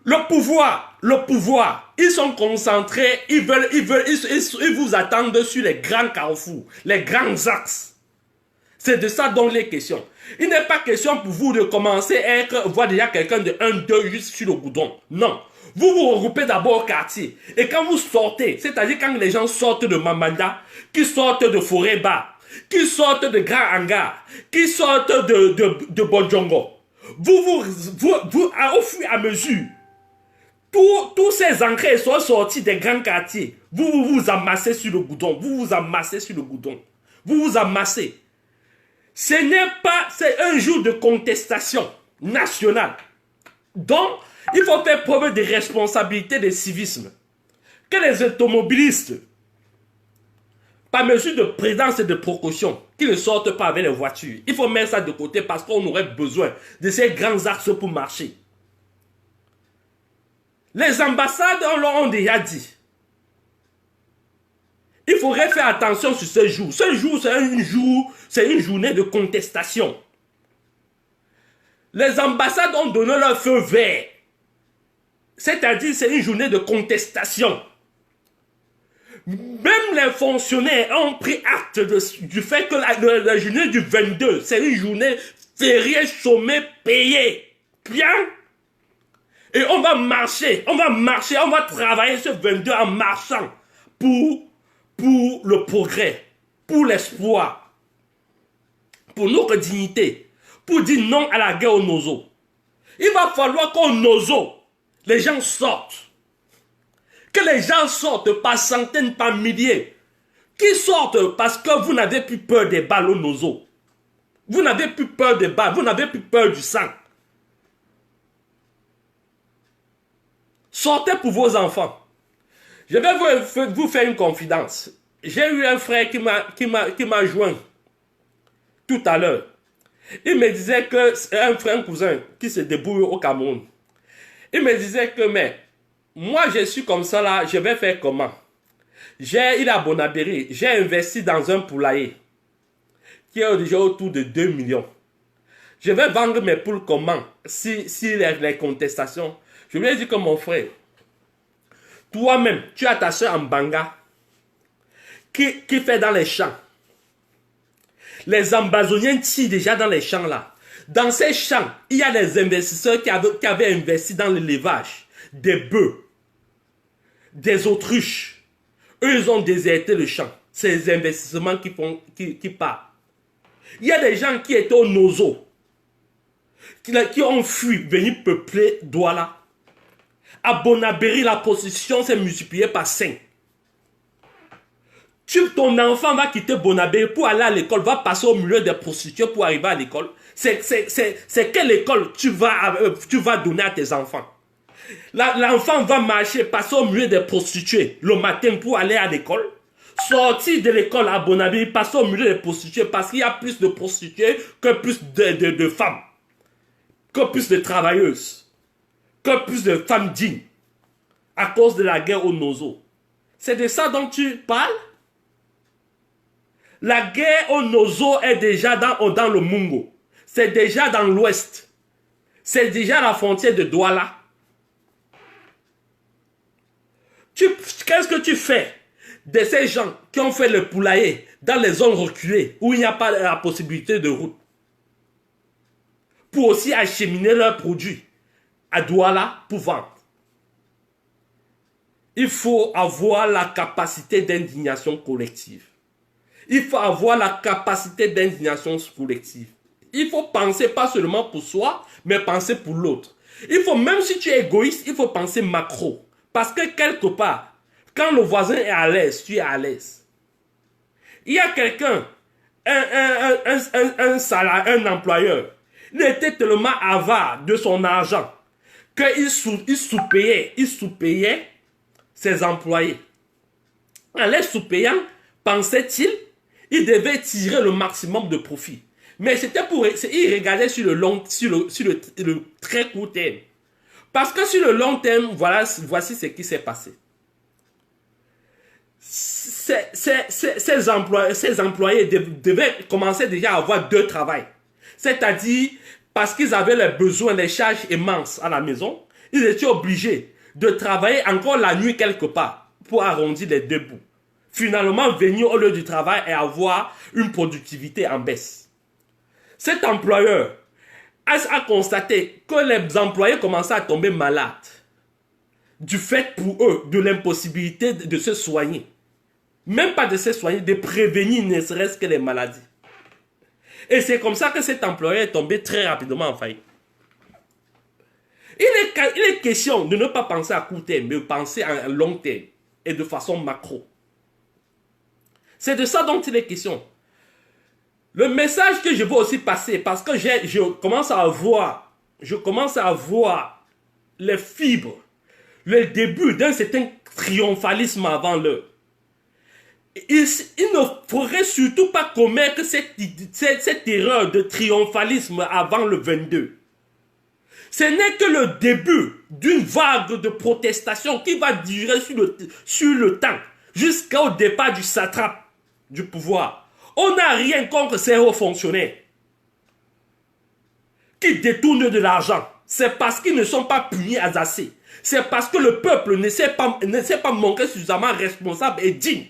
Le pouvoir, ils sont concentrés, ils vous attendent sur les grands carrefours, les grands axes. C'est de ça dont il est question. Il n'est pas question pour vous de commencer à voir déjà quelqu'un de 1-2 juste sur le goudron. Non. Vous vous regroupez d'abord au quartier. Et quand vous sortez, c'est-à-dire quand les gens sortent de Mamanda, qui sortent de Forêt-Bas, qui sortent de Grand Hangar, qui sortent de Bodjongo, au fur et à mesure, tous ces ancrés sont sortis des grands quartiers. Vous amassez sur le goudron. Vous vous amassez. Ce n'est pas, c'est un jour de contestation nationale. Donc, il faut faire preuve de responsabilité de civisme. Que les automobilistes, par mesure de prudence et de précaution, qu'ils ne sortent pas avec les voitures. Il faut mettre ça de côté parce qu'on aurait besoin de ces grands axes pour marcher. Les ambassades l'ont déjà dit. Il faudrait faire attention sur ce jour. Ce jour, c'est une journée de contestation. Les ambassades ont donné leur feu vert. C'est-à-dire, c'est une journée de contestation. Même les fonctionnaires ont pris acte du fait que la journée du 22, c'est une journée fériée, chômée, payée. Bien. Et on va marcher, on va travailler ce 22 en marchant pour le progrès, pour l'espoir, pour notre dignité, pour dire non à la guerre au nozo. Il va falloir qu'au nozo, les gens sortent. Que les gens sortent par centaines, par milliers. Qui sortent parce que vous n'avez plus peur des balles au nozo. Vous n'avez plus peur des balles, vous n'avez plus peur du sang. Sortez pour vos enfants. Je vais vous faire une confidence. J'ai eu un frère qui m'a joint tout à l'heure. Il me disait que c'est un cousin qui se débrouille au Cameroun. Il me disait que, mais, moi je suis comme ça là, je vais faire comment? Il est à Bonabéry, j'ai investi dans un poulailler qui est déjà autour de 2 millions. Je vais vendre mes poules comment? Si les contestations. Je lui ai dit que mon frère, toi-même, tu as ta soeur en Banga qui fait dans les champs. Les Ambazoniens tirent déjà dans les champs là. Dans ces champs, il y a des investisseurs qui avaient investi dans l'élevage des bœufs, des autruches. Eux, ils ont déserté le champ. C'est les investissements qui partent. Il y a des gens qui étaient au Nozo, qui ont fui venir peupler Douala. À Bonabéry, la prostitution s'est multipliée par 5. Ton enfant va quitter Bonabéry pour aller à l'école, va passer au milieu des prostituées pour arriver à l'école. C'est quelle école tu vas donner à tes enfants? L'enfant va marcher, passer au milieu des prostituées le matin pour aller à l'école. Sortir de l'école à Bonabéry, passer au milieu des prostituées parce qu'il y a plus de prostituées que plus de femmes, que plus de travailleuses, que plus de femmes dignes à cause de la guerre au Nozo. C'est de ça dont tu parles? La guerre au Nozo est déjà dans le Mungo. C'est déjà dans l'ouest. C'est déjà la frontière de Douala. Qu'est-ce que tu fais de ces gens qui ont fait le poulailler dans les zones reculées où il n'y a pas la possibilité de route pour aussi acheminer leurs produits à Douala pour vendre? Il faut avoir la capacité d'indignation collective. Il faut avoir la capacité d'indignation collective. Il faut penser pas seulement pour soi, mais penser pour l'autre. Il faut, même si tu es égoïste, il faut penser macro. Parce que quelque part, quand le voisin est à l'aise, tu es à l'aise. Il y a quelqu'un, un salarié, un employeur, Il était tellement avare de son argent qu'il sous-payait ses employés. En les sous-payant, pensait-il, il devait tirer le maximum de profit. Mais c'était il regardait sur le très court terme. Parce que sur le long terme, voici ce qui s'est passé. Ces employés devaient commencer déjà à avoir deux travails. C'est-à-dire, parce qu'ils avaient les besoins, les charges immenses à la maison, ils étaient obligés de travailler encore la nuit quelque part pour arrondir les deux bouts. Finalement, venir au lieu du travail et avoir une productivité en baisse. Cet employeur a constaté que les employés commençaient à tomber malades du fait pour eux de l'impossibilité de se soigner. Même pas de se soigner, de prévenir ne serait-ce que les maladies. Et c'est comme ça que cet employeur est tombé très rapidement en faillite. Il est question de ne pas penser à court terme, mais de penser à long terme et de façon macro. C'est de ça dont il est question. Le message que je veux aussi passer, parce que je commence à voir les fibres, le début d'un certain triomphalisme avant l'heure. Il ne faudrait surtout pas commettre cette erreur de triomphalisme avant le 22. Ce n'est que le début d'une vague de protestation qui va durer sur le temps, jusqu'au départ du satrape du pouvoir. On n'a rien contre ces hauts fonctionnaires qui détournent de l'argent. C'est parce qu'ils ne sont pas punis assez. C'est parce que le peuple ne s'est pas montré suffisamment responsable et digne.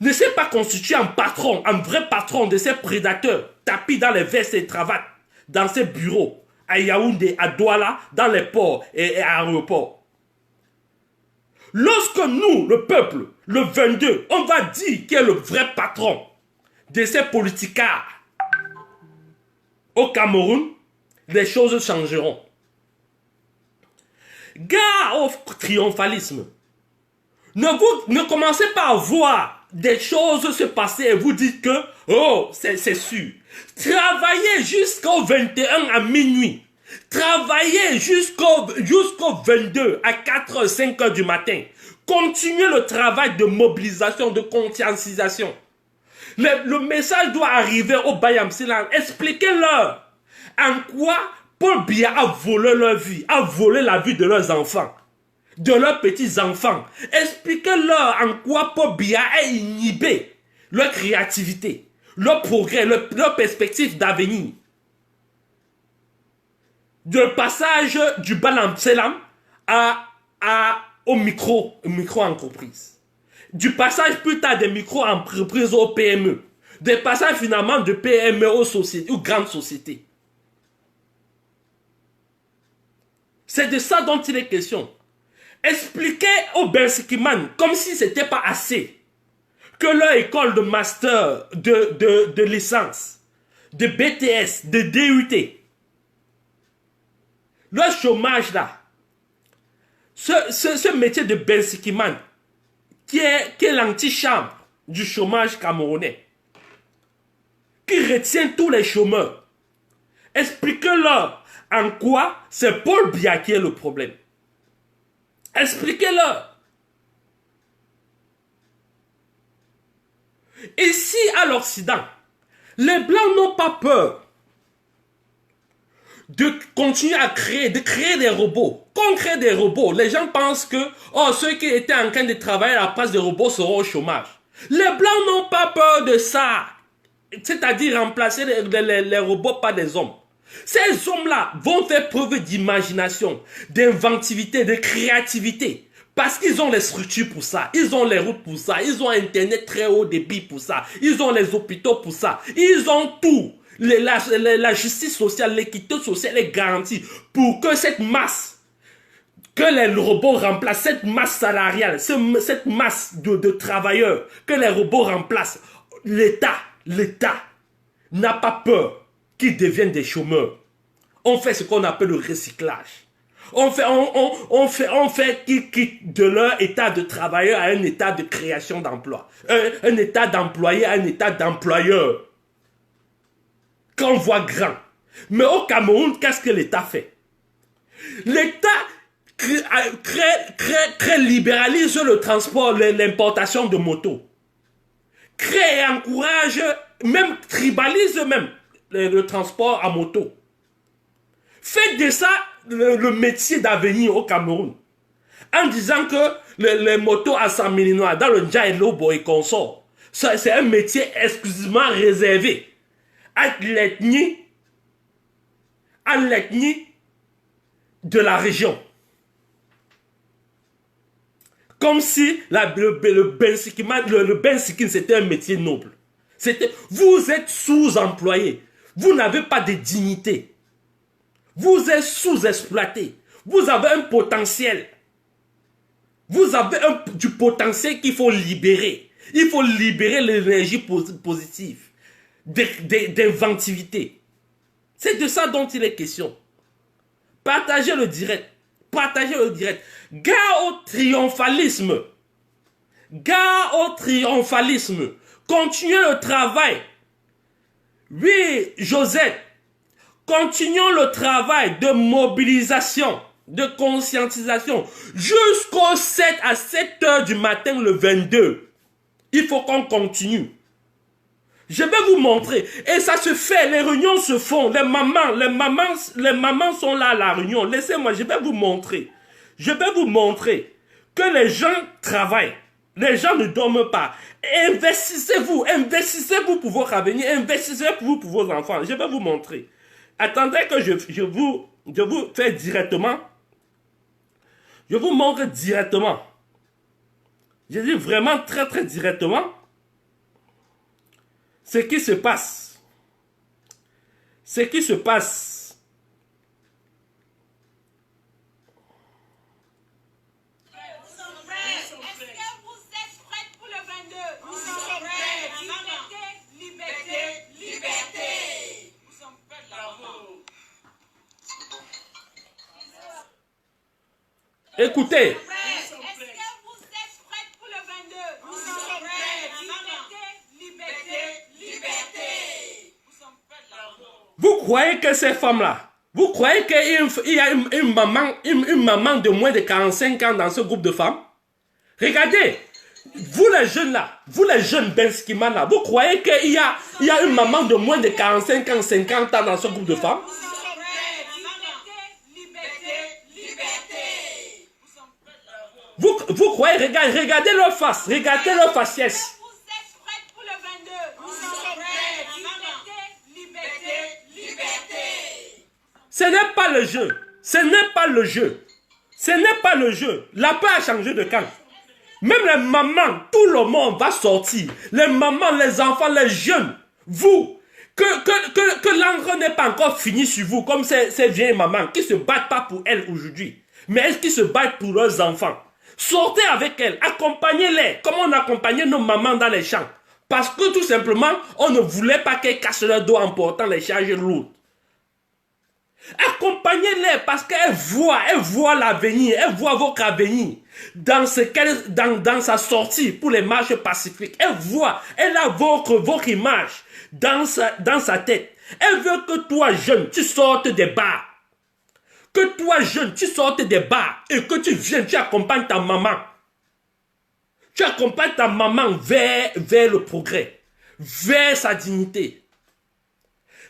Ne s'est pas constitué en patron, un vrai patron de ces prédateurs tapis dans les vestes et cravates, dans ces bureaux, à Yaoundé, à Douala, dans les ports et à aéroports. Lorsque nous, le peuple, le 22, on va dire qui est le vrai patron de ces politicards au Cameroun, les choses changeront. Gare au triomphalisme. Ne commencez pas à voir des choses se passer et vous dites que, oh, c'est sûr. Travaillez jusqu'au 21 à minuit. Travaillez jusqu'au 22 à 4h, 5h du matin. Continuez le travail de mobilisation, de conscientisation. Le message doit arriver au Bayam Silan. Expliquez-leur en quoi Paul Biya a volé leur vie, a volé la vie de leurs enfants, de leurs petits-enfants. Expliquez-leur en quoi Paul Biya a inhibé leur créativité, leur progrès, leur perspective d'avenir. De passage du Bayam Silan au micro-entreprise. Du passage plus tard des micro-entreprises aux PME. Des passages finalement de PME aux grandes sociétés. C'est de ça dont il est question. Expliquez aux Bensikiman, comme si ce n'était pas assez, que leur école de master, de licence, de BTS, de DUT, leur chômage là, ce métier de Bensikiman, qui est l'antichambre du chômage camerounais, qui retient tous les chômeurs, expliquez-leur en quoi c'est Paul Biya qui est le problème. Expliquez-leur. Ici, à l'Occident, les Blancs n'ont pas peur de continuer à créer des robots. Quand on crée des robots, les gens pensent que ceux qui étaient en train de travailler à la place des robots seront au chômage. Les Blancs n'ont pas peur de ça. C'est-à-dire remplacer les robots par des hommes. Ces hommes-là vont faire preuve d'imagination, d'inventivité, de créativité. Parce qu'ils ont les structures pour ça, ils ont les routes pour ça, ils ont Internet très haut débit pour ça, ils ont les hôpitaux pour ça, ils ont tout. La justice sociale, l'équité sociale est garantie pour que cette masse, que les robots remplacent, cette masse salariale, cette masse de travailleurs, que les robots remplacent, l'État n'a pas peur qu'ils deviennent des chômeurs. On fait ce qu'on appelle le recyclage. On fait qu'ils quittent de leur état de travailleur à un état de création d'emploi. Un état d'employé à un état d'employeur. qu'on voit grand. Mais au Cameroun, qu'est-ce que l'État fait? L'État libéralise le transport, l'importation de motos. Crée et encourage, même tribalise même le transport à moto. Faites de ça le métier d'avenir au Cameroun. En disant que les motos à 100 000 noirs dans le Djaïlobo et consorts, c'est un métier exclusivement réservé à l'ethnie de la région. Comme si le bensikin c'était un métier noble. Vous êtes sous-employé. Vous n'avez pas de dignité. Vous êtes sous-exploité. Vous avez un potentiel. Vous avez du potentiel qu'il faut libérer. Il faut libérer l'énergie positive, d'inventivité. C'est de ça dont il est question. Partagez le direct. Partagez le direct. Gare au triomphalisme. Gare au triomphalisme. Continuez le travail. Oui, Josette. Continuons le travail de mobilisation, de conscientisation jusqu'au 7 à 7 heures du matin le 22. Il faut qu'on continue. Je vais vous montrer. Et ça se fait. Les réunions se font. Les mamans sont là à la réunion. Laissez-moi, je vais vous montrer. Je vais vous montrer que les gens travaillent. Les gens ne dorment pas. Investissez-vous. Investissez-vous pour votre avenir. Investissez-vous pour vos enfants. Je vais vous montrer. Attendez que je vous fais directement. Je vous montre directement. Je dis vraiment très très directement ce qui se passe. Ce qui se passe. Est-ce que vous êtes prêts pour le 22? Nous sommes prêts. Liberté, liberté, liberté. Nous sommes prêts. Bravo. Écoutez. Est-ce que vous êtes prêts pour le 22? Nous sommes prêts. Liberté, liberté. Nous sommes prêts. Bravo. Vous croyez que ces femmes-là, vous croyez qu'il y a une maman de moins de 45 ans dans ce groupe de femmes? Regardez, vous les jeunes là, vous les jeunes Benskiman là, vous croyez qu'il y a une maman de moins de 45 ans, 50 ans dans ce groupe de femmes? Nous sommes prêts. Liberté, liberté. Nous sommes prêts. Bravo. Vous croyez, regardez leur face, regardez leur faciès. Est-ce que vous êtes prêts pour le 22? Nous sommes prêts. Liberté, liberté, liberté. Ce n'est pas le jeu, ce n'est pas le jeu, ce n'est pas le jeu. La paix a changé de camp. Même les mamans, tout le monde va sortir. Les mamans, les enfants, les jeunes. Vous, que l'encre n'est pas encore fini sur vous, comme ces vieilles mamans qui ne se battent pas pour elles aujourd'hui, mais qui se battent pour leurs enfants. Sortez avec elles, accompagnez-les, comme on accompagnait nos mamans dans les champs. Parce que tout simplement, on ne voulait pas qu'elles cassent leur dos en portant les charges lourdes. Accompagnez-les parce qu'elles voient l'avenir, elles voient votre avenir dans sa sortie pour les marches pacifiques. Elle a votre image dans sa tête. Elle veut que toi, jeune, tu sortes des bars. Que toi, jeune, tu sortes des bars et que tu viennes, tu accompagnes ta maman. Tu accompagnes ta maman vers le progrès, vers sa dignité.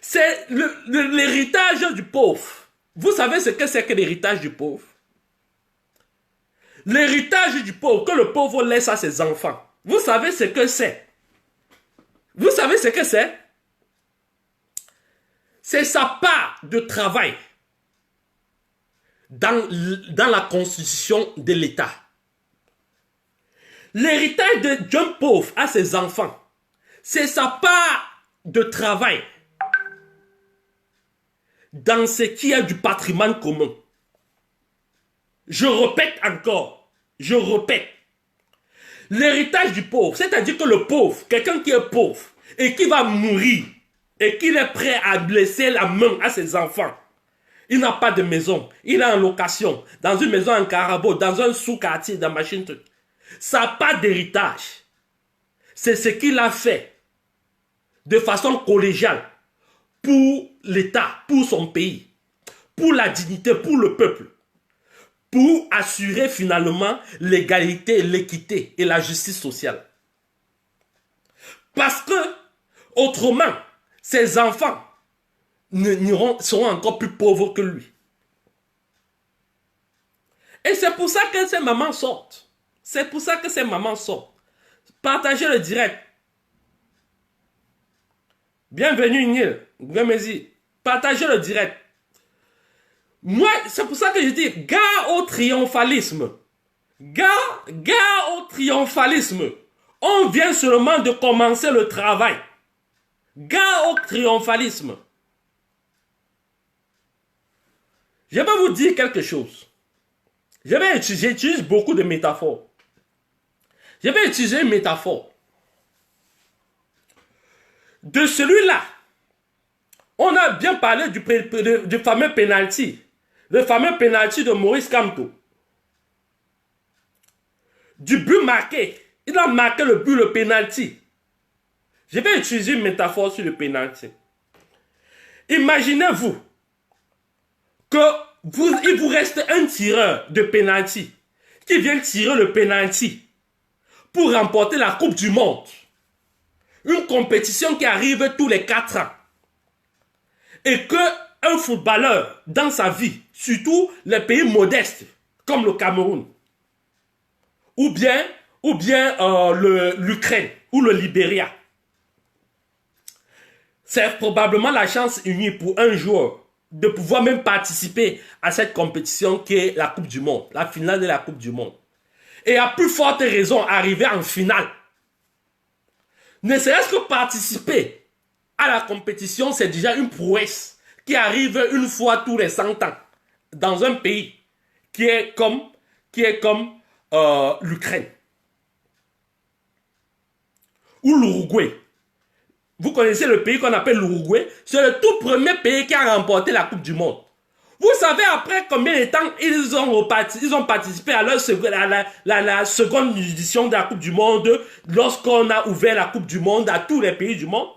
C'est l'héritage du pauvre. Vous savez ce que c'est que l'héritage du pauvre? L'héritage du pauvre que le pauvre laisse à ses enfants. Vous savez ce que c'est? Vous savez ce que c'est? C'est sa part de travail dans la constitution de l'État. L'héritage d'un pauvre à ses enfants, c'est sa part de travail dans ce qui est du patrimoine commun. Je répète encore, je répète. L'héritage du pauvre, c'est-à-dire que le pauvre, quelqu'un qui est pauvre et qui va mourir et qui est prêt à laisser la main à ses enfants. Il n'a pas de maison, il est en location, dans une maison en Carabo, dans un sous-quartier, dans machin truc. Ça n'a pas d'héritage. C'est ce qu'il a fait de façon collégiale pour l'État, pour son pays, pour la dignité, pour le peuple, pour assurer finalement l'égalité, l'équité et la justice sociale. Parce que, autrement, ses enfants seront encore plus pauvres que lui. Et c'est pour ça que ces mamans sortent. C'est pour ça que ces mamans sortent. Partagez le direct. Bienvenue Niel, Gomezi. Partagez le direct. Moi, c'est pour ça que je dis, gare au triomphalisme. Gare au triomphalisme. On vient seulement de commencer le travail. Gare au triomphalisme. Je vais vous dire quelque chose. J'utilise beaucoup de métaphores. Je vais utiliser une métaphore. De celui-là, on a bien parlé du fameux penalty. Le fameux penalty de Maurice Kamto. Du but marqué. Il a marqué le but, le penalty. Je vais utiliser une métaphore sur le penalty. Imaginez-vous qu'il vous reste un tireur de penalty qui vient tirer le penalty pour remporter la Coupe du Monde. Une compétition qui arrive tous les 4 ans. Et qu'un footballeur, dans sa vie, surtout les pays modestes, comme le Cameroun, ou bien l'Ukraine, ou le Libéria, c'est probablement la chance unie pour un joueur de pouvoir même participer à cette compétition qui est la Coupe du Monde, la finale de la Coupe du Monde. Et à plus forte raison, arriver en finale. Ne serait-ce que participer à la compétition, c'est déjà une prouesse qui arrive une fois tous les 100 ans dans un pays qui est comme l'Ukraine ou l'Uruguay. Vous connaissez le pays qu'on appelle l'Uruguay? C'est le tout premier pays qui a remporté la Coupe du Monde. Vous savez après combien de temps ils ont participé à la seconde édition de la Coupe du Monde lorsqu'on a ouvert la Coupe du Monde à tous les pays du monde?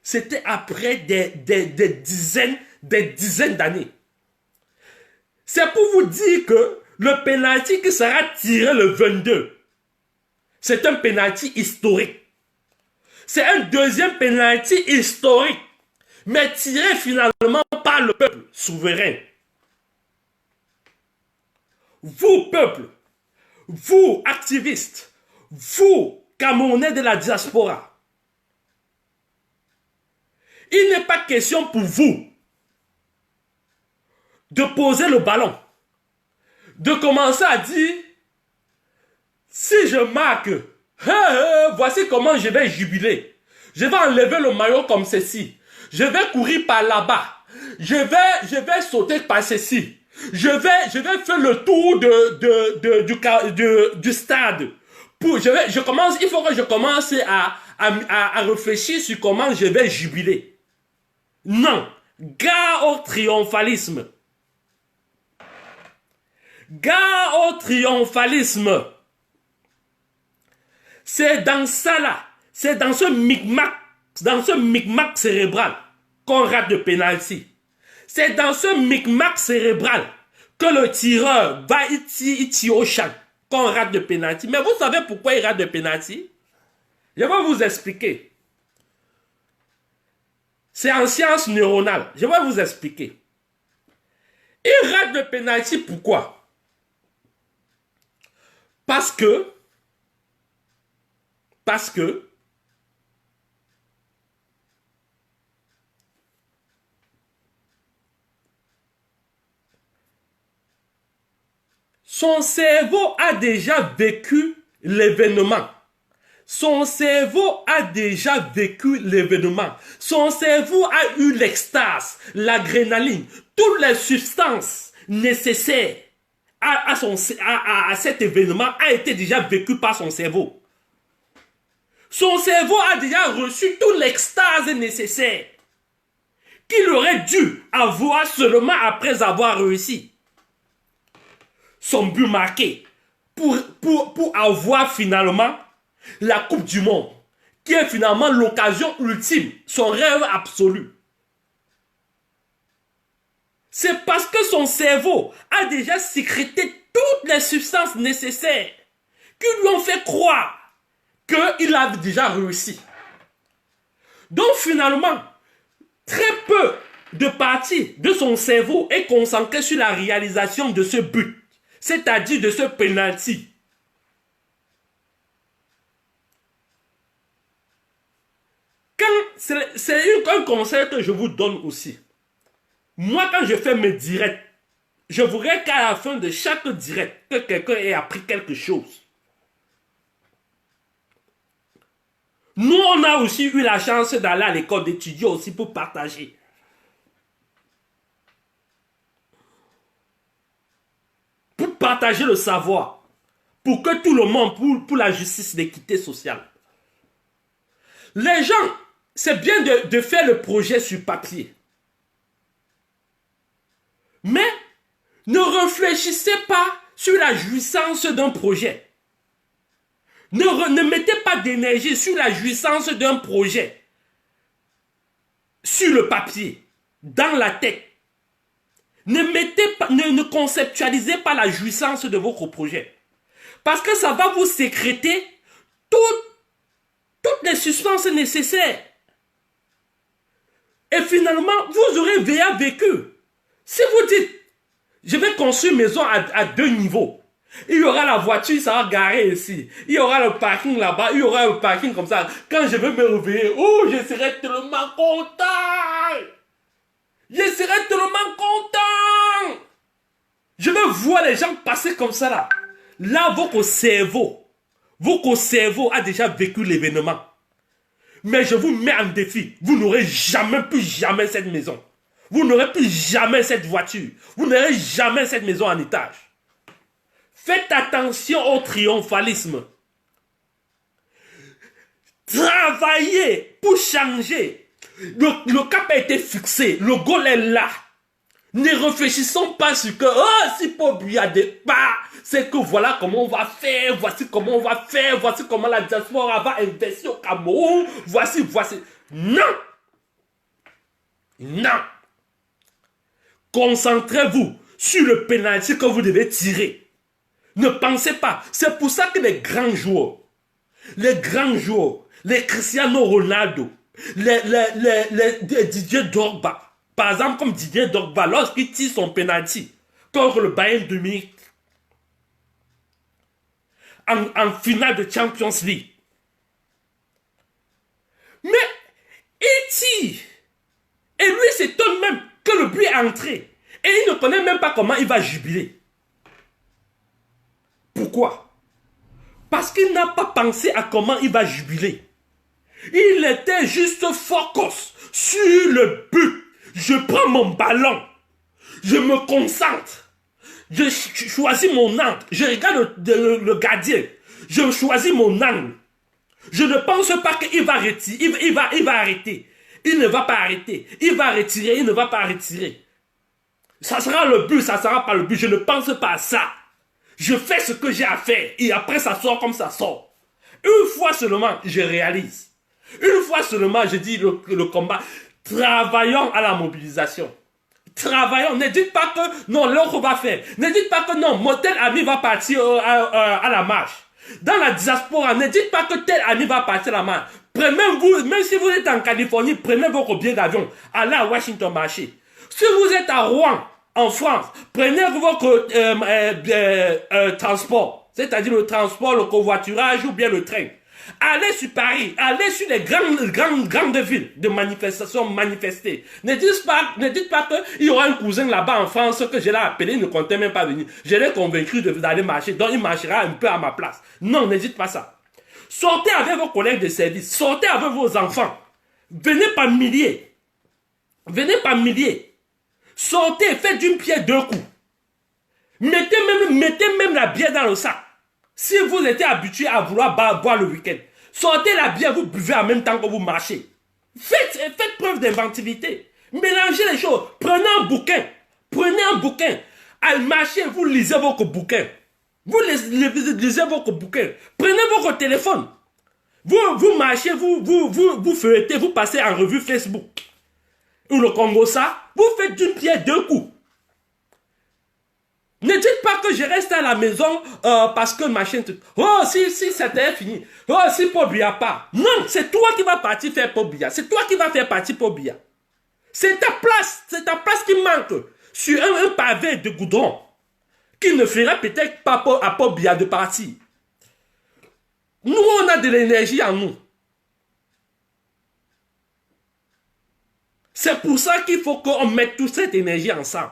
C'était après des dizaines d'années. C'est pour vous dire que le penalty qui sera tiré le 22, c'est un penalty historique. C'est un deuxième penalty historique, mais tiré finalement par le peuple souverain. Vous, peuple, vous, activistes, vous, Camerounais de la diaspora, il n'est pas question pour vous de poser le ballon, de commencer à dire, si je marque, voici comment je vais jubiler. Je vais enlever le maillot comme ceci. Je vais courir par là-bas. Je vais sauter par ceci. Je vais faire le tour du stade. Il faut que je commence à réfléchir sur comment je vais jubiler. Non. Gare au triomphalisme. Gare au triomphalisme. C'est dans ça là. C'est dans ce micmac cérébral qu'on rate de pénalty. C'est dans ce micmac cérébral que le tireur va ici au champ qu'on rate de pénalty. Mais vous savez pourquoi il rate de pénalty? Je vais vous expliquer. C'est en sciences neuronales. Je vais vous expliquer. Il rate de pénalty pourquoi? Parce que son cerveau a déjà vécu l'événement. Son cerveau a déjà vécu l'événement. Son cerveau a eu l'extase, l'adrénaline, toutes les substances nécessaires à cet événement a été déjà vécu par son cerveau. Son cerveau a déjà reçu toute l'extase nécessaire qu'il aurait dû avoir seulement après avoir réussi son but marqué pour avoir finalement la Coupe du Monde qui est finalement l'occasion ultime, son rêve absolu. C'est parce que son cerveau a déjà sécrété toutes les substances nécessaires qui lui ont fait croire qu'il a déjà réussi. Donc finalement, très peu de partie de son cerveau est concentrée sur la réalisation de ce but, c'est-à-dire de ce penalty. C'est un conseil que je vous donne aussi. Moi, quand je fais mes directs, je voudrais qu'à la fin de chaque direct, que quelqu'un ait appris quelque chose. Nous, on a aussi eu la chance d'aller à l'école d'étudier aussi pour partager. Pour partager le savoir. Pour que tout le monde, pour la justice, l'équité sociale. Les gens, c'est bien de faire le projet sur papier. Mais ne réfléchissez pas sur la jouissance d'un projet. Ne mettez pas d'énergie sur la jouissance d'un projet. Sur le papier, dans la tête. Ne conceptualisez pas la jouissance de votre projet. Parce que ça va vous sécréter toutes les substances nécessaires. Et finalement, vous aurez vécu. Si vous dites, je vais construire une maison à 2 niveaux. Il y aura la voiture, ça va garer ici. Il y aura le parking là-bas, il y aura un parking comme ça. Quand je vais me réveiller, oh, je serai tellement content. Je serai tellement content. Je vais voir les gens passer comme ça là. Là, votre cerveau a déjà vécu l'événement. Mais je vous mets en défi. Vous n'aurez plus jamais cette maison. Vous n'aurez plus jamais cette voiture. Vous n'aurez jamais cette maison en étage. Faites attention au triomphalisme. Travaillez pour changer. Le cap a été fixé. Le goal est là. Ne réfléchissons pas sur que, oh, si Paul Biya départ, c'est que voilà comment on va faire, voici comment on va faire, voici comment la diaspora va investir au Cameroun, voici. Non! Non! Concentrez-vous sur le pénalty que vous devez tirer. Ne pensez pas. C'est pour ça que les grands joueurs, les Cristiano Ronaldo, les Didier Drogba, par exemple comme Didier Drogba, lorsqu'il tire son penalty contre le Bayern de Munich en finale de Champions League. Mais il tire. Et lui s'étonne même que le but est entré. Et il ne connaît même pas comment il va jubiler. Pourquoi? Parce qu'il n'a pas pensé à comment il va jubiler. Il était juste focus sur le but. Je prends mon ballon. Je me concentre. Je choisis mon angle. Je regarde le gardien. Je choisis mon angle. Je ne pense pas qu'il va retirer. Il va arrêter. Il ne va pas arrêter. Il va retirer. Il ne va pas retirer. Ça sera le but. Ça sera pas le but. Je ne pense pas à ça. Je fais ce que j'ai à faire. Et après, ça sort comme ça sort. Une fois seulement, je réalise. Une fois seulement, je dis le combat. Travaillons à la mobilisation. Travaillons. Ne dites pas que non, l'autre va faire. Ne dites pas que non, mon tel ami va partir à la marche. Dans la diaspora, ne dites pas que tel ami va partir à la marche. Prenez-vous, même si vous êtes en Californie, prenez votre billet d'avion. Allez à Washington marcher. Si vous êtes à Rouen, en France, prenez votre transport. C'est-à-dire le transport, le covoiturage ou bien le train. Allez sur Paris, allez sur les grandes villes de manifestation, manifester. Ne dites pas qu'il y aura un cousin là-bas en France que je l'ai appelé, il ne comptait même pas venir. Je l'ai convaincu d'aller marcher, donc il marchera un peu à ma place. Non, ne dites pas ça. Sortez avec vos collègues de service, sortez avec vos enfants. Venez par milliers. Venez par milliers. Sortez, faites d'une pierre 2 coups. Mettez même la bière dans le sac. Si vous étiez habitué à vouloir boire le week-end, sortez la bière, vous buvez en même temps que vous marchez. Faites preuve d'inventivité. Mélangez les choses. Prenez un bouquin. À marcher, vous lisez votre bouquin. Vous lisez votre bouquin. Prenez votre téléphone. Vous marchez, vous feuilletez, vous passez en revue Facebook. Ou le Congo ça, vous faites d'une pierre deux coups. Ne dites pas que je reste à la maison parce que machin... Oh, si c'était fini. Oh, si Paul Biya part. Non, c'est toi qui vas partir faire Paul Biya. C'est toi qui vas faire partir Paul Biya. C'est ta place qui manque sur un pavé de goudron qui ne fera peut-être pas à Paul Biya de partir. Nous, on a de l'énergie en nous. C'est pour ça qu'il faut qu'on mette toute cette énergie ensemble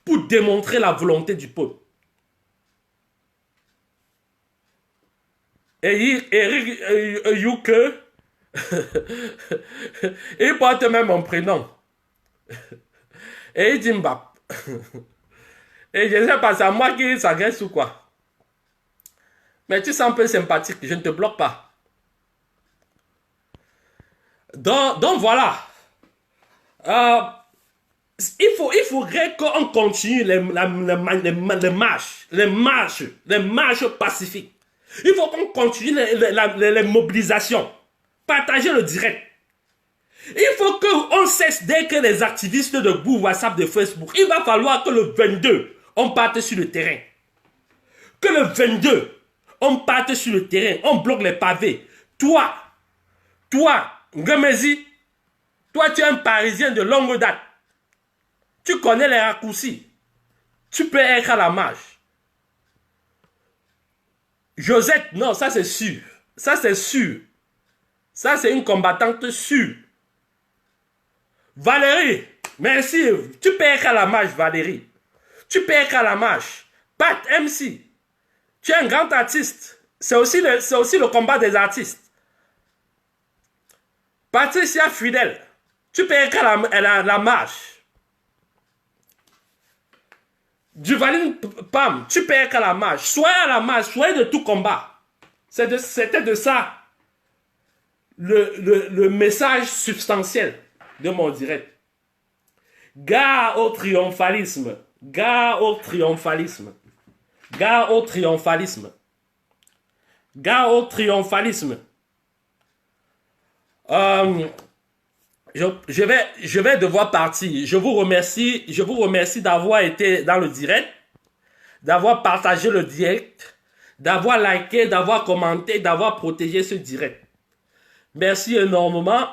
pour démontrer la volonté du peuple. Et Eric Youke, il porte même mon prénom. Et il dit Mbap. Et je ne sais pas, c'est à moi qui s'agresse ou quoi. Mais tu sens un peu sympathique, je ne te bloque pas. Donc voilà. Il faudrait qu'on continue les marches pacifiques. Il faut qu'on continue les mobilisations. Partager le direct. Il faut qu'on cesse dès que les activistes de groupe WhatsApp, de Facebook, il va falloir que le 22, on parte sur le terrain. Que le 22, on parte sur le terrain, on bloque les pavés. Toi, Ngamezi, toi tu es un Parisien de longue date. Tu connais les raccourcis. Tu peux être à la marche. Josette, non, ça c'est sûr. Ça c'est sûr. Ça c'est une combattante sûre. Valérie, merci. Tu peux être à la marche, Valérie. Tu peux être à la marche. Pat MC, tu es un grand artiste. C'est aussi le combat des artistes. Patricia Fidèle, tu peux être à la marche. Duvaline Pam, tu peux être à la marche. Soyez à la marche, soyez de tout combat. C'était de ça le message substantiel de mon direct. Gare au triomphalisme. Gare au triomphalisme. Gare au triomphalisme. Gare au triomphalisme. Je vais devoir partir. Je vous remercie d'avoir été dans le direct, d'avoir partagé le direct, d'avoir liké, d'avoir commenté, d'avoir protégé ce direct. Merci énormément.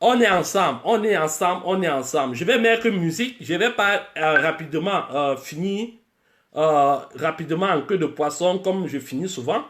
On est ensemble. Je vais mettre une musique. Je vais pas rapidement finir rapidement en queue de poisson comme je finis souvent.